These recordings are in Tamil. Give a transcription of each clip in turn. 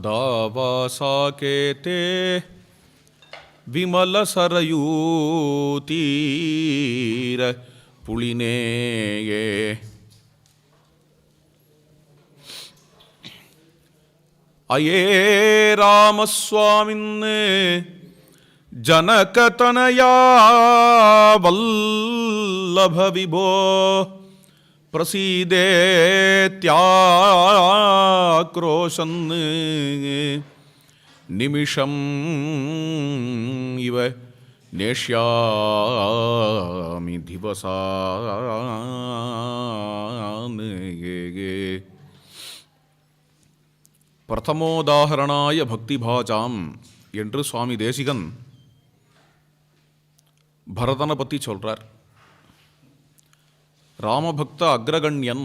கதாவாசாகேதே விமலசரயூதீர புலினேயே. அயே ராமஸ்வாமின் ஜனகதனயா வல்லப விபோ பிரசீதேத்யாக்ரோஷன் நிமிஷம் இவ நேஷ்யாமி திவசான். பிரதமோதாகரணாய பக்திபாஜாம் என்று சுவாமி தேசிகன் பரதனை பற்றி சொல்கிறார். ராமபக்த அக்ரகண்யன்,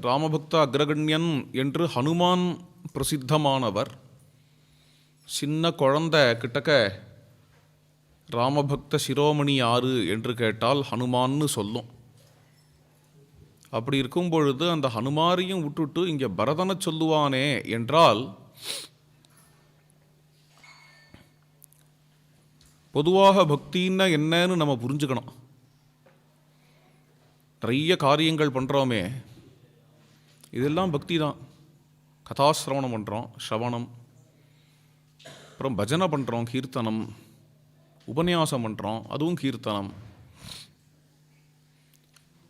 ராமபக்த அக்ரகண்யன் என்று ஹனுமான் பிரசித்தமானவர். சின்ன குழந்தை கிட்டக்க ராமபக்த சிரோமணி யாரு என்று கேட்டால் ஹனுமான்னு சொல்லும். அப்படி இருக்கும் பொழுது அந்த ஹனுமாரையும் விட்டுட்டு இங்கே பரதனை சொல்லுவானே என்றால், பொதுவாக பக்தின்னா என்னன்னு நம்ம புரிஞ்சுக்கணும். நிறைய காரியங்கள் பண்ணுறோமே, இதெல்லாம் பக்தி தான். கதாசிரவணம் பண்ணுறோம், ஸ்ரவணம், அப்புறம் பஜனை பண்ணுறோம், கீர்த்தனம், உபன்யாசம் பண்ணுறோம், அதுவும் கீர்த்தனம்,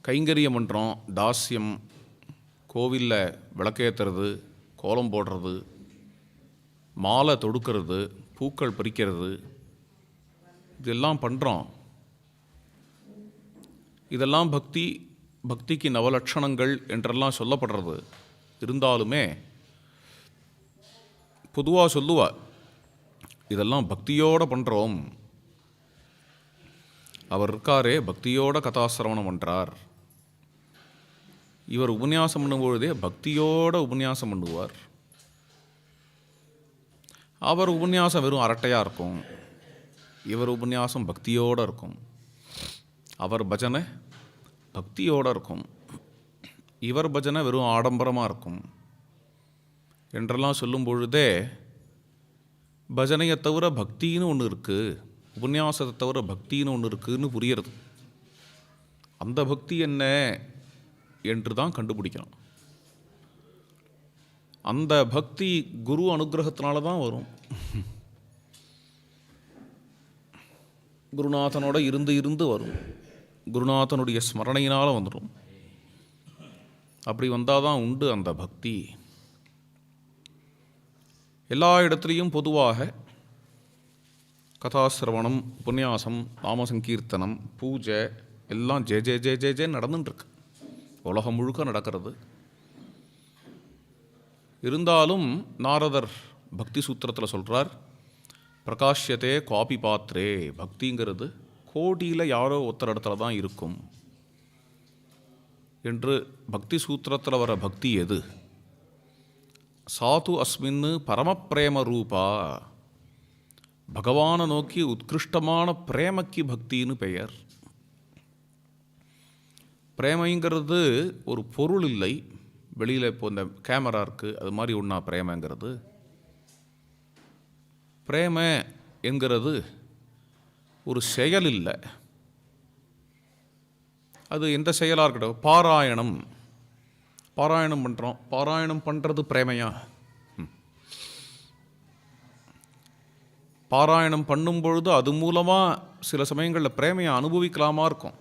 கைங்கரியம் பண்ணுறோம், தாஸ்யம், கோவிலில் விளக்கேற்றுறது, கோலம் போடுறது, மாலை தொடுக்கிறது, பூக்கள் பறிக்கிறது, இதெல்லாம் பண்ணுறோம். இதெல்லாம் பக்தி, பக்திக்கு நவலட்சணங்கள் என்றெல்லாம் சொல்லப்படுறது. இருந்தாலுமே பொதுவாக சொல்லுவா, இதெல்லாம் பக்தியோடு பண்ணுறோம். அவர் இருக்காரே பக்தியோட கதாசிரவணம் பண்ணுறார், இவர் உபன்யாசம் பண்ணும்பொழுதே பக்தியோட உபன்யாசம் பண்ணுவார். அவர் உபன்யாசம் வெறும் அரட்டையாக இருக்கும், இவர் உபன்யாசம் பக்தியோடு இருக்கும். அவர் பஜனை பக்தியோடு இருக்கும், இவர் பஜனை வெறும் ஆடம்பரமாக இருக்கும் என்றெல்லாம் சொல்லும் பொழுதே பஜனையை தவிர பக்தின்னு ஒன்று இருக்குது, உபன்யாசத்தை தவிர பக்தின்னு ஒன்று இருக்குதுன்னு புரியுறது. அந்த பக்தி என்ன என்று தான் கண்டுபிடிக்கணும். அந்த பக்தி குரு அனுகிரகத்தினால தான் வரும். குருநாதனோட இருந்து இருந்து வரும், குருநாதனுடைய ஸ்மரணையினால் வந்துடும். அப்படி வந்தால் தான் உண்டு அந்த பக்தி. எல்லா இடத்துலையும் பொதுவாக கதாசிரவணம், உபன்யாசம், நாமசங்கீர்த்தனம், பூஜை எல்லாம் J J J J J நடந்துட்டுருக்கு, உலகம் முழுக்க நடக்கிறது. இருந்தாலும் நாரதர் பக்தி சூத்திரத்தில் சொல்கிறார், பிரகாஷ்யத்தே காபி பாத்திரே. பக்திங்கிறது கோடியில் யாரோ ஒருத்தர் இடத்துல தான் இருக்கும் என்று. பக்தி சூத்திரத்தில் வர பக்தி எது? சாது அஸ்மின்னு பரமப்பிரேம ரூபா. பகவானை நோக்கி உத்கிருஷ்டமான பிரேமக்கு பக்தின்னு பெயர். பிரேமைங்கிறது ஒரு பொருள் இல்லை, வெளியில் இப்போ இந்த கேமரா இருக்குது அது மாதிரி ஒன்றா பிரேமைங்கிறது. பிரேம என்கிறது ஒரு செயல் இல்லை, அது எந்த செயலாக இருக்கட்டும். பாராயணம், பாராயணம் பண்ணுறோம், பாராயணம் பண்ணுறது பிரேமையா? பாராயணம் பண்ணும் பொழுது அது மூலமாக சில சமயங்களில் பிரேமையை அனுபவிக்கலாமா இருக்கும்.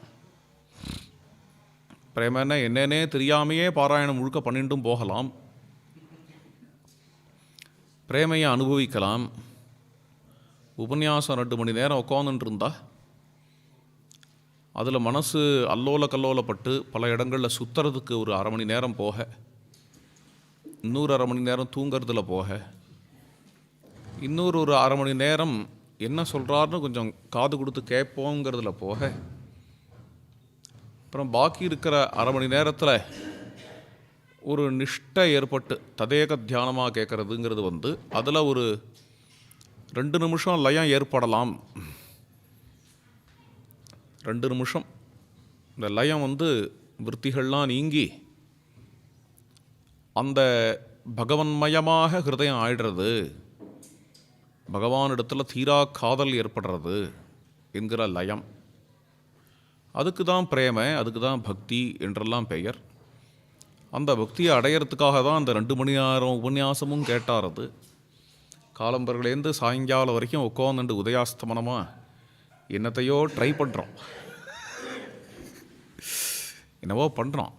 பிரேமன்னா என்னன்னே தெரியாமையே பாராயணம் முழுக்க பண்ணிட்டும் போகலாம், பிரேமையை அனுபவிக்கலாம். உபன்யாசம் 2 மணி நேரம் உட்காந்துட்டு இருந்தால் அதில் மனசு அல்லோல கல்லோலப்பட்டு பல இடங்களில் சுற்றுறதுக்கு ஒரு 1/2 மணி நேரம் போக, இன்னொரு 1/2 மணி நேரம் தூங்கிறதுல போக, இன்னொரு 1/2 மணி நேரம் என்ன சொல்கிறாருன்னு கொஞ்சம் காது கொடுத்து கேட்போங்கிறதுல போக, அப்புறம் பாக்கி இருக்கிற 1/2 மணி நேரத்தில் ஒரு நிஷ்டை ஏற்பட்டு ததேக தியானமாக கேட்குறதுங்கிறது அதில் ஒரு 2 நிமிஷம் லயம் ஏற்படலாம். 2 நிமிஷம் இந்த லயம் விருத்திகள்லாம் நீங்கி அந்த பகவன்மயமாக ஹிருதயம் ஆயிடுறது, பகவானிடத்தில் தீரா காதல் ஏற்படுறது என்கிற லயம். அதுக்கு தான் பிரேமை, அதுக்கு தான் பக்தி என்றெல்லாம் பெயர். அந்த பக்தியை அடையிறதுக்காக தான் அந்த 2 மணி நேரம் உபன்யாசமும் கேட்டாரது. காலம்பர்களேருந்து சாயங்காலம் வரைக்கும் உட்காந்துட்டு உதயாஸ்தமனமாக என்னத்தையோ ட்ரை பண்ணுறோம், என்னவோ பண்ணுறோம்.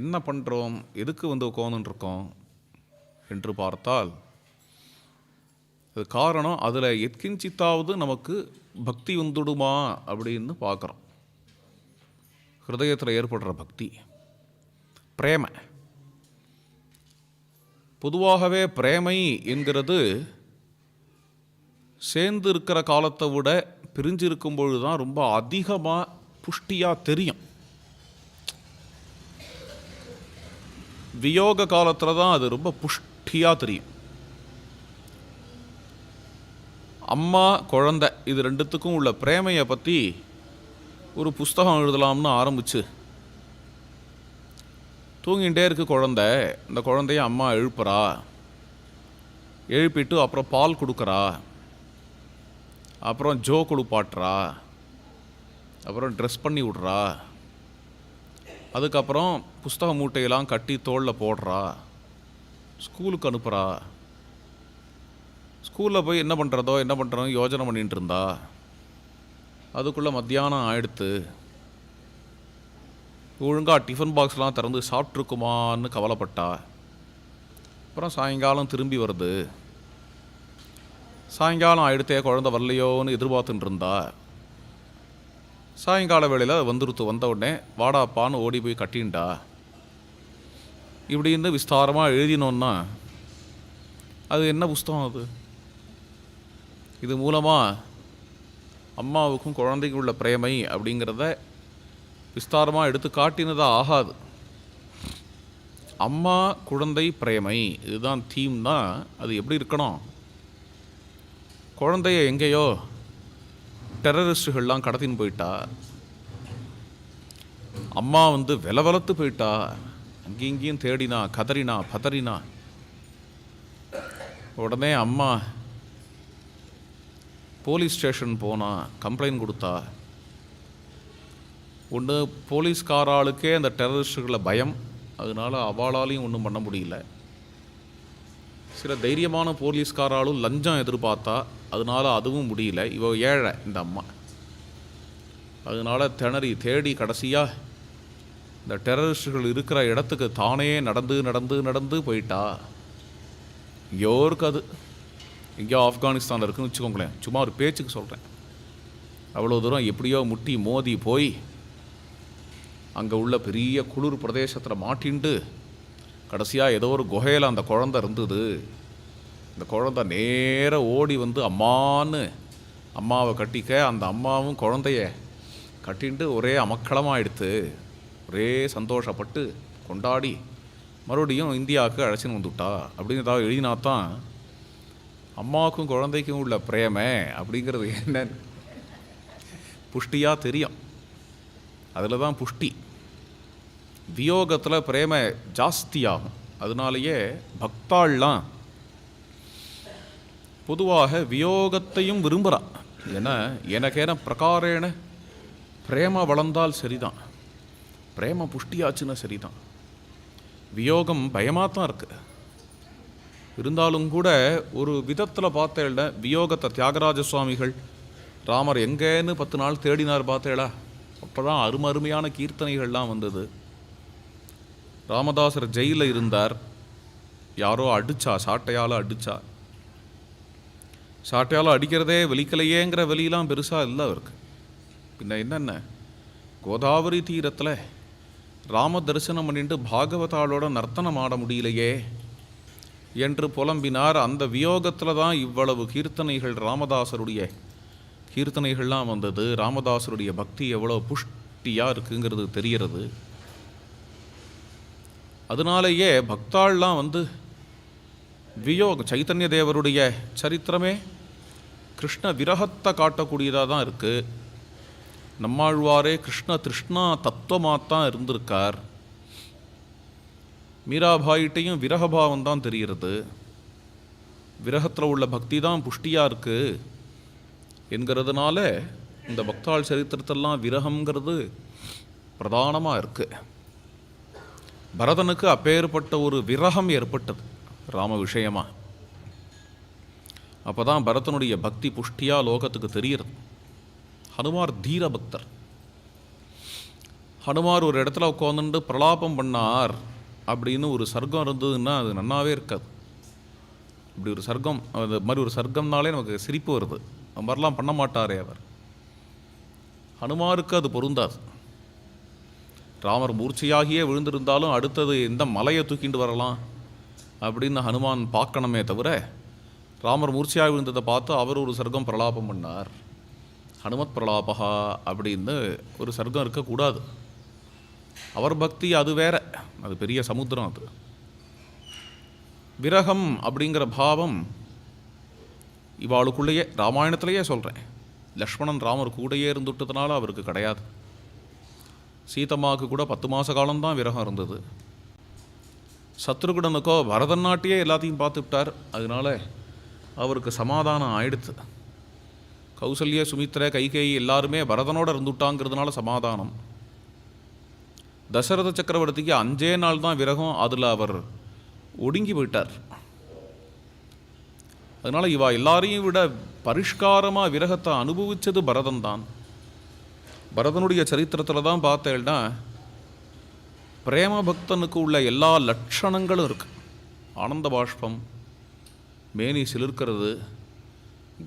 என்ன பண்ணுறோம், எதுக்கு உட்காந்துட்டுருக்கோம் என்று பார்த்தால் அது காரணம், அதில் எத்கிஞ்சித்தாவது நமக்கு பக்தி வந்துடுமா அப்படின்னு பார்க்குறோம். ஹிருதயத்தில் ஏற்படுற பக்தி, பிரேமை. பொதுவாகவே பிரேமை என்கிறது சேர்ந்து இருக்கிற காலத்தை விட பிரிஞ்சு இருக்கும் பொழுது தான் ரொம்ப அதிகமாக புஷ்டியாக தெரியும். வியோக காலத்தில் தான் அது ரொம்ப புஷ்டியாக தெரியும். அம்மா குழந்தை இது ரெண்டுத்துக்கும் உள்ள பிரேமையை பற்றி ஒரு புஸ்தகம் எழுதலாம்னு ஆரம்பிச்சு, தூங்கிகிட்டே இருக்கு குழந்தை. இந்த குழந்தைய அம்மா எழுப்புறா, எழுப்பிட்டு அப்புறம் பால் கொடுக்குறா, அப்புறம் ஜோ கொடுப்பாட்டுறா, அப்புறம் ட்ரெஸ் பண்ணி விட்றா, அதுக்கப்புறம் புஸ்தக மூட்டையெல்லாம் கட்டி தோளில் போடுறா, ஸ்கூலுக்கு அனுப்புகிறா. ஸ்கூலில் போய் என்ன பண்ணுறதோ யோஜனை பண்ணிகிட்டு இருந்தா. அதுக்குள்ளே மத்தியானம் ஆயிடுத்து. ஒழுங்காக டிஃபன் பாக்ஸ்லாம் திறந்து சாப்பிட்ருக்குமான்னு கவலைப்பட்டா. அப்புறம் சாயங்காலம் திரும்பி வருது. சாயங்காலம் ஆயிடுத்தே குழந்தை வரலையோன்னு எதிர்பார்த்துட்டு இருந்தா. சாயங்கால வேளையில் வந்த உடனே வாடாப்பான்னு ஓடி போய் கட்டின்டா. இப்படின்னு விஸ்தாரமாக எழுதினோன்னா அது என்ன புஸ்தகம் அது? இது மூலமாக அம்மாவுக்கும் குழந்தைக்கும் உள்ள பிரேமை அப்படிங்கிறத விஸ்தாரமாக எடுத்து காட்டினதாக ஆகாது. அம்மா குழந்தை பிரேமை இதுதான் தீம்னா அது எப்படி இருக்கணும்? குழந்தைய எங்கேயோ டெரரிஸ்டுகள்லாம் கடத்தின்னு போயிட்டா, அம்மா வெலவலத்து போயிட்டா, அங்கேயும் இங்கேயும் தேடினா, கதறினா, பதறினா. உடனே அம்மா போலீஸ் ஸ்டேஷன் போனா, கம்ப்ளைண்ட் கொடுத்தா. ஒன்று போலீஸ்காராளுக்கே அந்த டெரரிஸ்டுகளை பயம், அதனால் அவளாலையும் ஒன்றும் பண்ண முடியல. சில தைரியமான போலீஸ்காராலும் லஞ்சம் எதிர்பார்த்தா, அதனால் அதுவும் முடியல. இவ ஏழை இந்த அம்மா, அதனால் திணறி தேடி கடைசியாக இந்த டெரரிஸ்டுகள் இருக்கிற இடத்துக்கு தானே நடந்து நடந்து நடந்து போயிட்டா. யோருக்கு அது எங்கேயோ ஆப்கானிஸ்தானில் இருக்குன்னு வச்சுக்கோங்களேன், சும்மா ஒரு பேச்சுக்கு சொல்கிறேன். அவ்வளோ தூரம் எப்படியோ முட்டி மோதி போய் அங்கே உள்ள பெரிய குளிர் பிரதேசத்தில் மாட்டின்ட்டு கடைசியாக ஏதோ ஒரு குகையில் அந்த குழந்தை இருந்தது. இந்த குழந்தை நேர ஓடி அம்மான்னு அம்மாவை கட்டிக்க, அந்த அம்மாவும் குழந்தைய கட்டின்ட்டு ஒரே அமக்களமாக எடுத்து ஒரே சந்தோஷப்பட்டு கொண்டாடி மறுபடியும் இந்தியாவுக்கு அழைச்சின்னு வந்துவிட்டா அப்படின்னு ஏதாவது எழுதினாத்தான் அம்மாவுக்கும் குழந்தைக்கும் உள்ள பிரேமை அப்படிங்கிறது என்னன்னு புஷ்டியாக தெரியும். அதில் தான் புஷ்டி. வியோகத்தில் பிரேமை ஜாஸ்தியாகும். அதனாலேயே பக்தாள்லாம் பொதுவாக வியோகத்தையும் விரும்புகிறா. ஏன்னா எனக்கேன பிரகாரேன பிரேம வளர்ந்தால் சரிதான், பிரேம புஷ்டியாச்சுன்னா சரிதான். வியோகம் பயமாக தான் இருக்குது. இருந்தாலும் கூட ஒரு விதத்தில் பார்த்தேன்னா வியோகத்தை தியாகராஜ சுவாமிகள் ராமர் எங்கேன்னு 10 நாள் தேடினார் பார்த்தேளா. அப்போ தான் அருமையான கீர்த்தனைகள்லாம் வந்தது. ராமதாசர் ஜெயிலில் இருந்தார். யாரோ அடித்தா, சாட்டையால் அடித்தா. சாட்டையால் அடிக்கிறதே வெளிக்கலையேங்கிற வெளியெலாம் பெருசாக இல்லை அவருக்கு. பின்ன என்னென்ன கோதாவரி தீரத்தில் ராம தரிசனம் பண்ணிட்டு பாகவதாளோட நர்த்தனம் ஆட முடியலையே என்று புலம்பினார். அந்த வியோகத்தில் தான் இவ்வளவு கீர்த்தனைகள், ராமதாசருடைய கீர்த்தனைகள்லாம் வந்தது. ராமதாசருடைய பக்தி எவ்வளோ புஷ்டியாக இருக்குங்கிறது தெரிகிறது. அதனாலேயே பக்தாள்லாம் வியோக சைத்தன்ய தேவருடைய சரித்திரமே கிருஷ்ண விரகத்தை காட்டக்கூடியதாக தான் இருக்குது. நம்மாழ்வாரே கிருஷ்ண திருஷ்ணா தத்துவமாக தான் இருந்திருக்கார். மீராபாயிட்டையும் விரகபாவம் தான் தெரிகிறது. விரகத்தில் உள்ள பக்தி தான் புஷ்டியாக இருக்குது என்கிறதுனால இந்த பக்தாள் சரித்திரத்தெல்லாம் விரகம்ங்கிறது பிரதானமாக இருக்குது. பரதனுக்கு அப்பேற்பட்ட ஒரு விரகம் ஏற்பட்டது ராம விஷயமாக. அப்போ தான் பரதனுடைய பக்தி புஷ்டியாக லோகத்துக்கு தெரிகிறது. ஹனுமார் தீர பக்தர். ஹனுமார் ஒரு இடத்துல உட்காந்துட்டு பிரலாபம் பண்ணார் அப்படின்னு ஒரு சர்க்கம் இருந்ததுன்னா அது நன்னாவே இருக்காது. இப்படி ஒரு சர்க்கம், அது மாதிரி ஒரு சர்க்கம்னாலே நமக்கு சிரிப்பு வருது. அது மாதிரிலாம் பண்ண மாட்டாரே அவர். ஹனுமாருக்கு அது பொருந்தாது. ராமர் மூர்ச்சையாகியே விழுந்திருந்தாலும் அடுத்தது எந்த மலையை தூக்கிட்டு வரலாம் அப்படின்னு ஹனுமான் பார்க்கணுமே தவிர, ராமர் மூர்ச்சையாக விழுந்ததை பார்த்து அவர் ஒரு சர்க்கம் பிரலாபம் பண்ணார், ஹனுமத் பிரலாபகா அப்படின்னு ஒரு சர்க்கம் இருக்கக்கூடாது. அவர் பக்தி அது வேற, அது பெரிய சமுத்திரம். அது விரகம் அப்படிங்கிற பாவம் இவாளுக்குள்ளேயே, ராமாயணத்திலேயே சொல்கிறேன், லக்ஷ்மணன் ராமர் கூடையே இருந்துட்டதுனால அவருக்கு கிடையாது. சீதம்மாவுக்கு கூட 10 மாத காலம்தான் விரகம் இருந்தது. சத்ருகுடனுக்கோ பரதன் நாட்டியே எல்லாத்தையும் பார்த்துவிட்டார், அதனால அவருக்கு சமாதானம் ஆயிடுத்து. கௌசல்ய, சுமித்ர, கைகேயி எல்லாருமே பரதனோடு இருந்துட்டாங்கிறதுனால சமாதானம். தசரத சக்கரவர்த்திக்கு 5 நாள் தான் விரகம், அதில் அவர் ஒடுங்கி போயிட்டார். அதனால் இவா எல்லாரையும் விட பரிஷ்காரமாக விரகத்தை அனுபவித்தது பரதன் தான். பரதனுடைய சரித்திரத்தில் தான் பார்த்தேன்னா பிரேம பக்தனுக்கு உள்ள எல்லா லட்சணங்களும் இருக்குது. ஆனந்த பாஷ்பம், மேனி சிலிர்க்கிறது,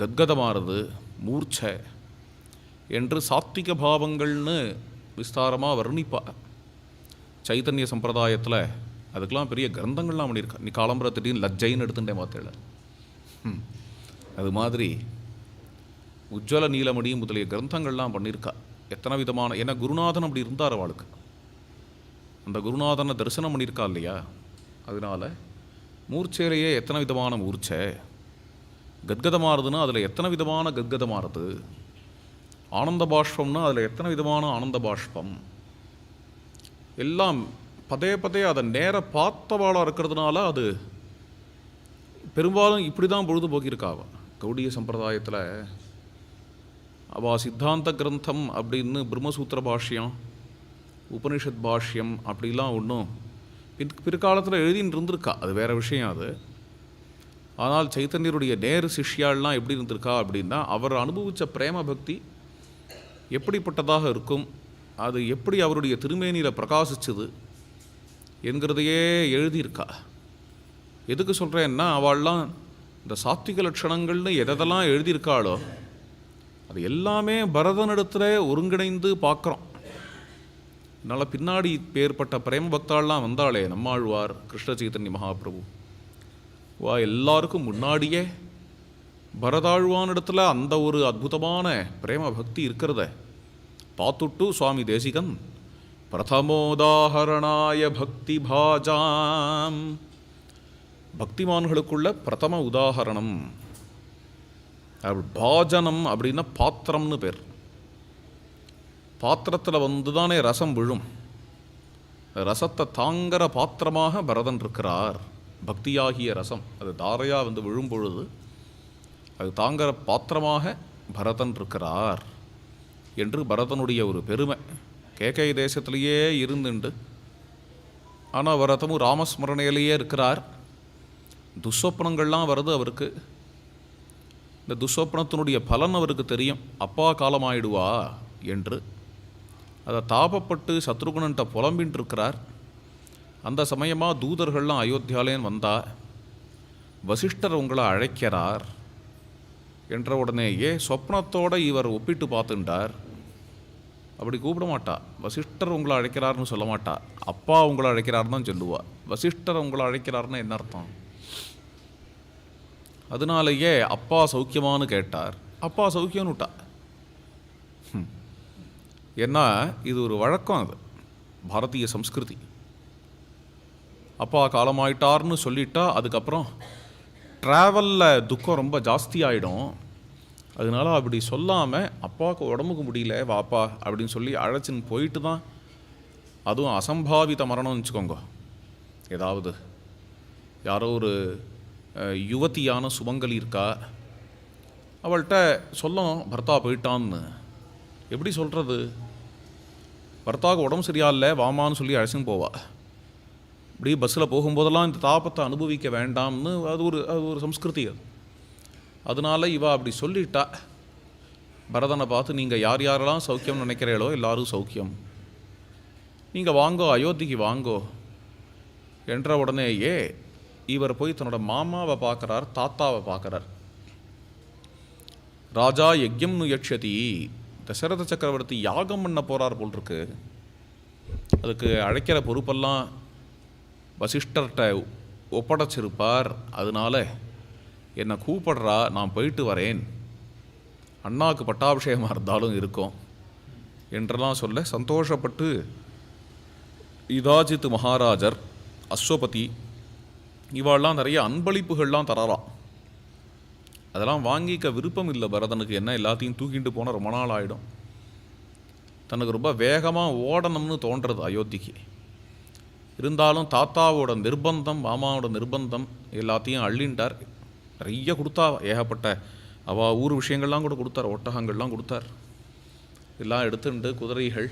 கத்கதமாகிறது, மூர்ச்சை என்று சாத்விக பாவங்கள்னு விஸ்தாரமாக வர்ணிப்பார். சைத்தன்ய சம்பிரதாயத்தில் அதுக்கெலாம் பெரிய கிரந்தங்கள்லாம் பண்ணியிருக்கா. நீ காலம்புற திடீர்னு லஜ்ஜைன்னு எடுத்துட்டேன் பார்த்தேல, அது மாதிரி உஜ்வல நீலமணி முதலிய கிரந்தங்கள்லாம் பண்ணியிருக்கா. எத்தனை விதமான, ஏன்னா குருநாதன் அப்படி இருந்தார் அவளுக்கு. அந்த குருநாதனை தரிசனம் பண்ணியிருக்கா இல்லையா, அதனால் மூர்ச்சையிலேயே எத்தனை விதமான மூர்ச்சை, கத்கதமாறுதுன்னா அதில் எத்தனை விதமான கத்கதமாறுது, ஆனந்த பாஷ்பம்னா அதில் எத்தனை விதமான ஆனந்த பாஷ்பம், எல்லாம் பதே பதே அதை நேர பார்த்தவாளாக இருக்கிறதுனால அது பெரும்பாலும் இப்படி தான் பொழுதுபோக்கியிருக்காவா. கௌடிய சம்பிரதாயத்தில் அவள் சித்தாந்த கிரந்தம் அப்படின்னு பிரம்மசூத்திர பாஷ்யம், உபனிஷத் பாஷ்யம் அப்படிலாம் ஒன்றும் பிற்காலத்தில் எழுதின்னு இருந்திருக்கா, அது வேறு விஷயம் அது. ஆனால் சைத்தன்யருடைய நேரு சிஷ்யாள்லாம் எப்படி இருந்திருக்கா அப்படின்னா, அவர் அனுபவித்த பிரேம பக்தி எப்படிப்பட்டதாக இருக்கும், அது எப்படி அவருடைய திருமேனியில் பிரகாசிச்சுது என்கிறதையே எழுதியிருக்கா. எதுக்கு சொல்கிறேன்னா, அவள்லாம் இந்த சாத்விக லட்சணங்கள்னு எதெல்லாம் எழுதியிருக்காளோ அது எல்லாமே பரதனிடத்தில் ஒருங்கிணைந்து பார்க்குறோம். அதனால் பின்னாடி ஏற்பட்ட பிரேம பக்தாள்லாம் வந்தாளே, நம்மாழ்வார், கிருஷ்ண சைத்தன்ய மகாபிரபு, வா எல்லாருக்கும் முன்னாடியே பரதாழ்வானிடத்தில் அந்த ஒரு அற்புதமான பிரேம பக்தி இருக்கிறத பார்த்துட்டு சுவாமி தேசிகன் பிரதமோதாஹரணாய பக்தி பாஜாம், பக்திமான்களுக்குள்ள பிரதம உதாகரணம். பாஜனம் அப்படின்னா பாத்திரம்னு பேர். பாத்திரத்தில் வந்து தானே ரசம் விழும், ரசத்தை தாங்கிற பாத்திரமாக பரதன் இருக்கிறார். பக்தியாகிய ரசம் அது தாரையாக வந்து விழும் பொழுது அது தாங்கிற பாத்திரமாக பரதன் இருக்கிறார் என்று பரதனுடைய ஒரு பெருமை. கேகய தேசத்திலேயே இருந்துண்டு ஆனால் பரதமும் ராமஸ்மரணையிலேயே இருக்கிறார். துஸ்வப்னங்கள்லாம் வருது அவருக்கு. இந்த துஸ்வப்னத்தினுடைய பலன் அவருக்கு தெரியும், அப்பா காலமாயிடுவா என்று. அதை தாபப்பட்டு சத்ருகுணன்ட்ட புலம்பின்னு இருக்கிறார். அந்த சமயமாக தூதர்கள்லாம் அயோத்தியாலேன்னு வந்தா, வசிஷ்டர் உங்களை அழைக்கிறார் என்ற உடனேயே சொப்னத்தோடு இவர் ஒப்பிட்டு பார்த்துட்டார். அப்படி கூப்பிட மாட்டா, வசிஷ்டர் உங்களை அழைக்கிறார்னு சொல்ல மாட்டா, அப்பா உங்களை அழைக்கிறார்னு தான் சொல்லுவா. வசிஷ்டர் உங்களை அழைக்கிறார்னு என்ன அர்த்தம்? அதனாலேயே அப்பா சௌக்கியமானு கேட்டார், அப்பா சௌக்கியம்னு விட்டா. ஏன்னா இது ஒரு வழக்கம், அது பாரதிய சம்ஸ்கிருதி. அப்பா காலமாயிட்டார்னு சொல்லிட்டா அதுக்கப்புறம் ட்ராவலில் துக்கம் ரொம்ப ஜாஸ்தி ஆகிடும். அதனால அப்படி சொல்லாமல் அப்பாவுக்கு உடம்புக்கு முடியல வாப்பா அப்படின்னு சொல்லி அழைச்சின்னு போயிட்டு தான், அதுவும் அசம்பாவித மரணம்னு வச்சுக்கோங்க, ஏதாவது யாரோ ஒரு யுவதியான சுமங்கலி இருக்கா, அவள்கிட்ட சொல்லணும் பர்த்தா போயிட்டான்னு. எப்படி சொல்கிறது? பர்த்தாவுக்கு உடம்பு சரியாயில்லை வாமான்னு சொல்லி அழைச்சின்னு போவா. இப்படி பஸ்ஸில் போகும்போதெல்லாம் இந்த தாபத்தை அனுபவிக்க வேண்டாம்னு அது ஒரு சம்ஸ்கிருதி. அதனால் இவா அப்படி சொல்லிட்டா. பரதனை பார்த்து, நீங்கள் யார் யாரெல்லாம் சௌக்கியம்னு நினைக்கிறீங்களோ எல்லாரும் சௌக்கியம், நீங்கள் வாங்கோ அயோத்திக்கு வாங்கோ என்ற உடனேயே இவர் போய் தன்னோட மாமாவை பார்க்குறார், தாத்தாவை பார்க்குறார். ராஜா யஜ்யம் நுயட்சதி, தசரத சக்கரவர்த்தி யாகம் பண்ண போகிறார் போல் இருக்கு. அதுக்கு அழைக்கிற பொறுப்பெல்லாம் வசிஷ்டர்கிட்ட ஒப்படைச்சிருப்பார். அதனால என்னை கூப்பிடுறா, நான் போயிட்டு வரேன், அண்ணாவுக்கு பட்டாபிஷேகமாக இருந்தாலும் இருக்கும் என்றெல்லாம் சொல்ல சந்தோஷப்பட்டு யுதாஜித் மகாராஜர், அஸ்வபதி இவாள்லாம் நிறைய அன்பளிப்புகள்லாம் தரலாம். அதெல்லாம் வாங்கிக்க விருப்பம் இல்லை பரதனுக்கு. என்ன எல்லாத்தையும் தூக்கிட்டு போனால் ரொம்ப நாள் ஆகிடும். தனக்கு ரொம்ப வேகமாக ஓடணும்னு தோன்றது அயோத்திக்கு. இருந்தாலும் தாத்தாவோட நிர்பந்தம், மாமாவோட நிர்பந்தம் எல்லாத்தையும் அள்ளின்ட்டார். நிறைய கொடுத்தா, ஏகப்பட்ட அவள் ஊர் விஷயங்கள்லாம் கூட கொடுத்தார், ஒட்டகங்கள்லாம் கொடுத்தார். எல்லாம் எடுத்துண்டு, குதிரைகள்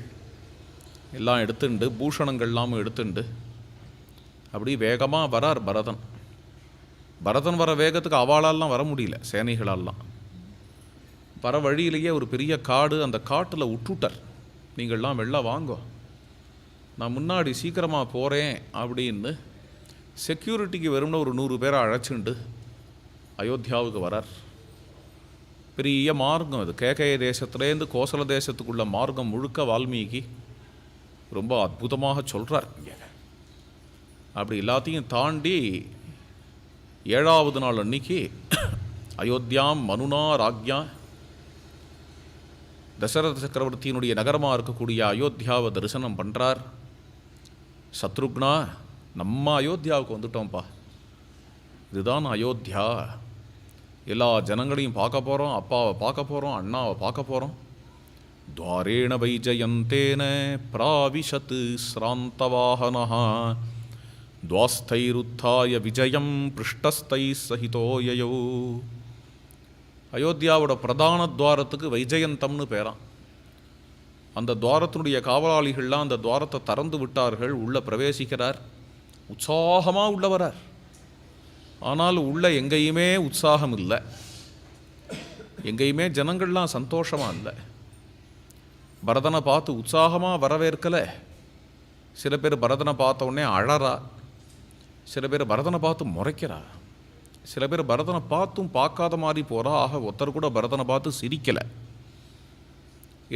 எல்லாம் எடுத்துண்டு, பூஷணங்கள்லாம் எடுத்துண்டு அப்படி வேகமாக வரார் பரதன். பரதன் வர வேகத்துக்கு அவளாலாம் வர முடியல, சேனைகளாலாம். வர வழியிலேயே ஒரு பெரிய காடு, அந்த காட்டில் விட்டுட்டார். நீங்கள்லாம் வெளில வாங்கோ, நான் முன்னாடி சீக்கிரமாக போகிறேன் அப்படின்னு செக்யூரிட்டிக்கு வெறும்னா ஒரு 100 பேரை அழைச்சிண்டு அயோத்தியாவுக்கு வரார். பெரிய மார்க்கம் அது. கேகய தேசத்துலேருந்து கோசல தேசத்துக்குள்ள மார்க்கம் முழுக்க வால்மீகி ரொம்ப அற்புதமாக சொல்கிறார். அப்படி எல்லாத்தையும் தாண்டி 7வது நாள் அன்னைக்கு அயோத்தியாம் மனுனா ராஜ்யா, தசரத சக்கரவர்த்தியினுடைய நகரமாக இருக்கக்கூடிய அயோத்தியாவை தரிசனம் பண்ணுறார். சத்ருக்னா, நம்ம அயோத்தியாவுக்கு வந்துட்டோம்ப்பா, இதுதான் அயோத்தியா, எல்லா ஜனங்களையும் பார்க்க போகிறோம், அப்பாவை பார்க்க போகிறோம், அண்ணாவை பார்க்க போகிறோம். துவாரேண வைஜயந்தேன பிராவிஷத் ஸ்ராந்தவாஹனஹ துவாஸ்தைருத்தாய விஜயம் பிருஷ்டஸ்தை சகிதோயோ. அயோத்தியாவோட பிரதான துவாரத்துக்கு வைஜயந்தம்னு பேரான். அந்த துவாரத்தினுடைய காவலாளிகள்லாம் அந்த துவாரத்தை திறந்து விட்டார்கள். உள்ளே பிரவேசிக்கிறார். உற்சாகமாக உள்ள வரார். ஆனால் உள்ள எங்கேயுமே உற்சாகம் இல்லை, எங்கேயுமே ஜனங்கள்லாம் சந்தோஷமாக இல்லை. பரதனை பார்த்து உற்சாகமாக வரவேற்கலை. சில பேர் பரதனை பார்த்த உடனே அழறா, சில பேர் பரதனை பார்த்து முறைக்கிறா, சில பேர் பரதனை பார்த்தும் பார்க்காத மாதிரி போகிறா. ஆக ஒருத்தர் கூட பரதனை பார்த்து சிரிக்கலை.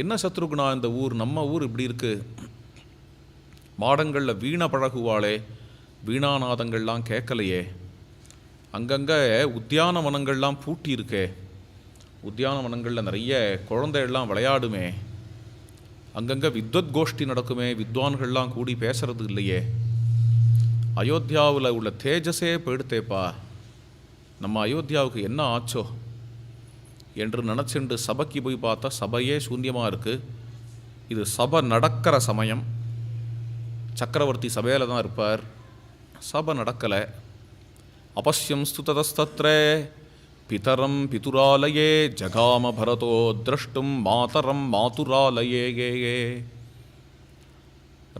என்ன சத்ருகுணா இந்த ஊர், நம்ம ஊர் இப்படி இருக்குது, மாடங்களில் வீணை பழகுவாளே, வீணாநாதங்கள்லாம் கேட்கலையே, அங்கங்கே உத்தியானவனங்கள்லாம் பூட்டி இருக்கே, உத்தியானவனங்களில் நிறைய குழந்தைகள்லாம் விளையாடுமே, அங்கங்கே வித்வத் கோஷ்டி நடக்குமே, வித்வான்கள்லாம் கூடி பேசுறது இல்லையே, அயோத்தியாவில் உள்ள தேஜஸே போயிடுத்தேப்பா, நம்ம அயோத்தியாவுக்கு என்ன ஆச்சோ என்று நினச்சிண்டு சபைக்கு போய் பார்த்தா சபையே சூன்யமாக இருக்குது. இது சபை நடக்கிற சமயம். சக்கரவர்த்தி சபையில் தான் இருப்பார். சபை நடக்கலை. அபஸ்யம் ஸ்துததஸ்தத்ரே பிதரம் பிதுராலயே ஜகாம பரதோ திரஷ்டும் மாதரம் மாதுராலயே.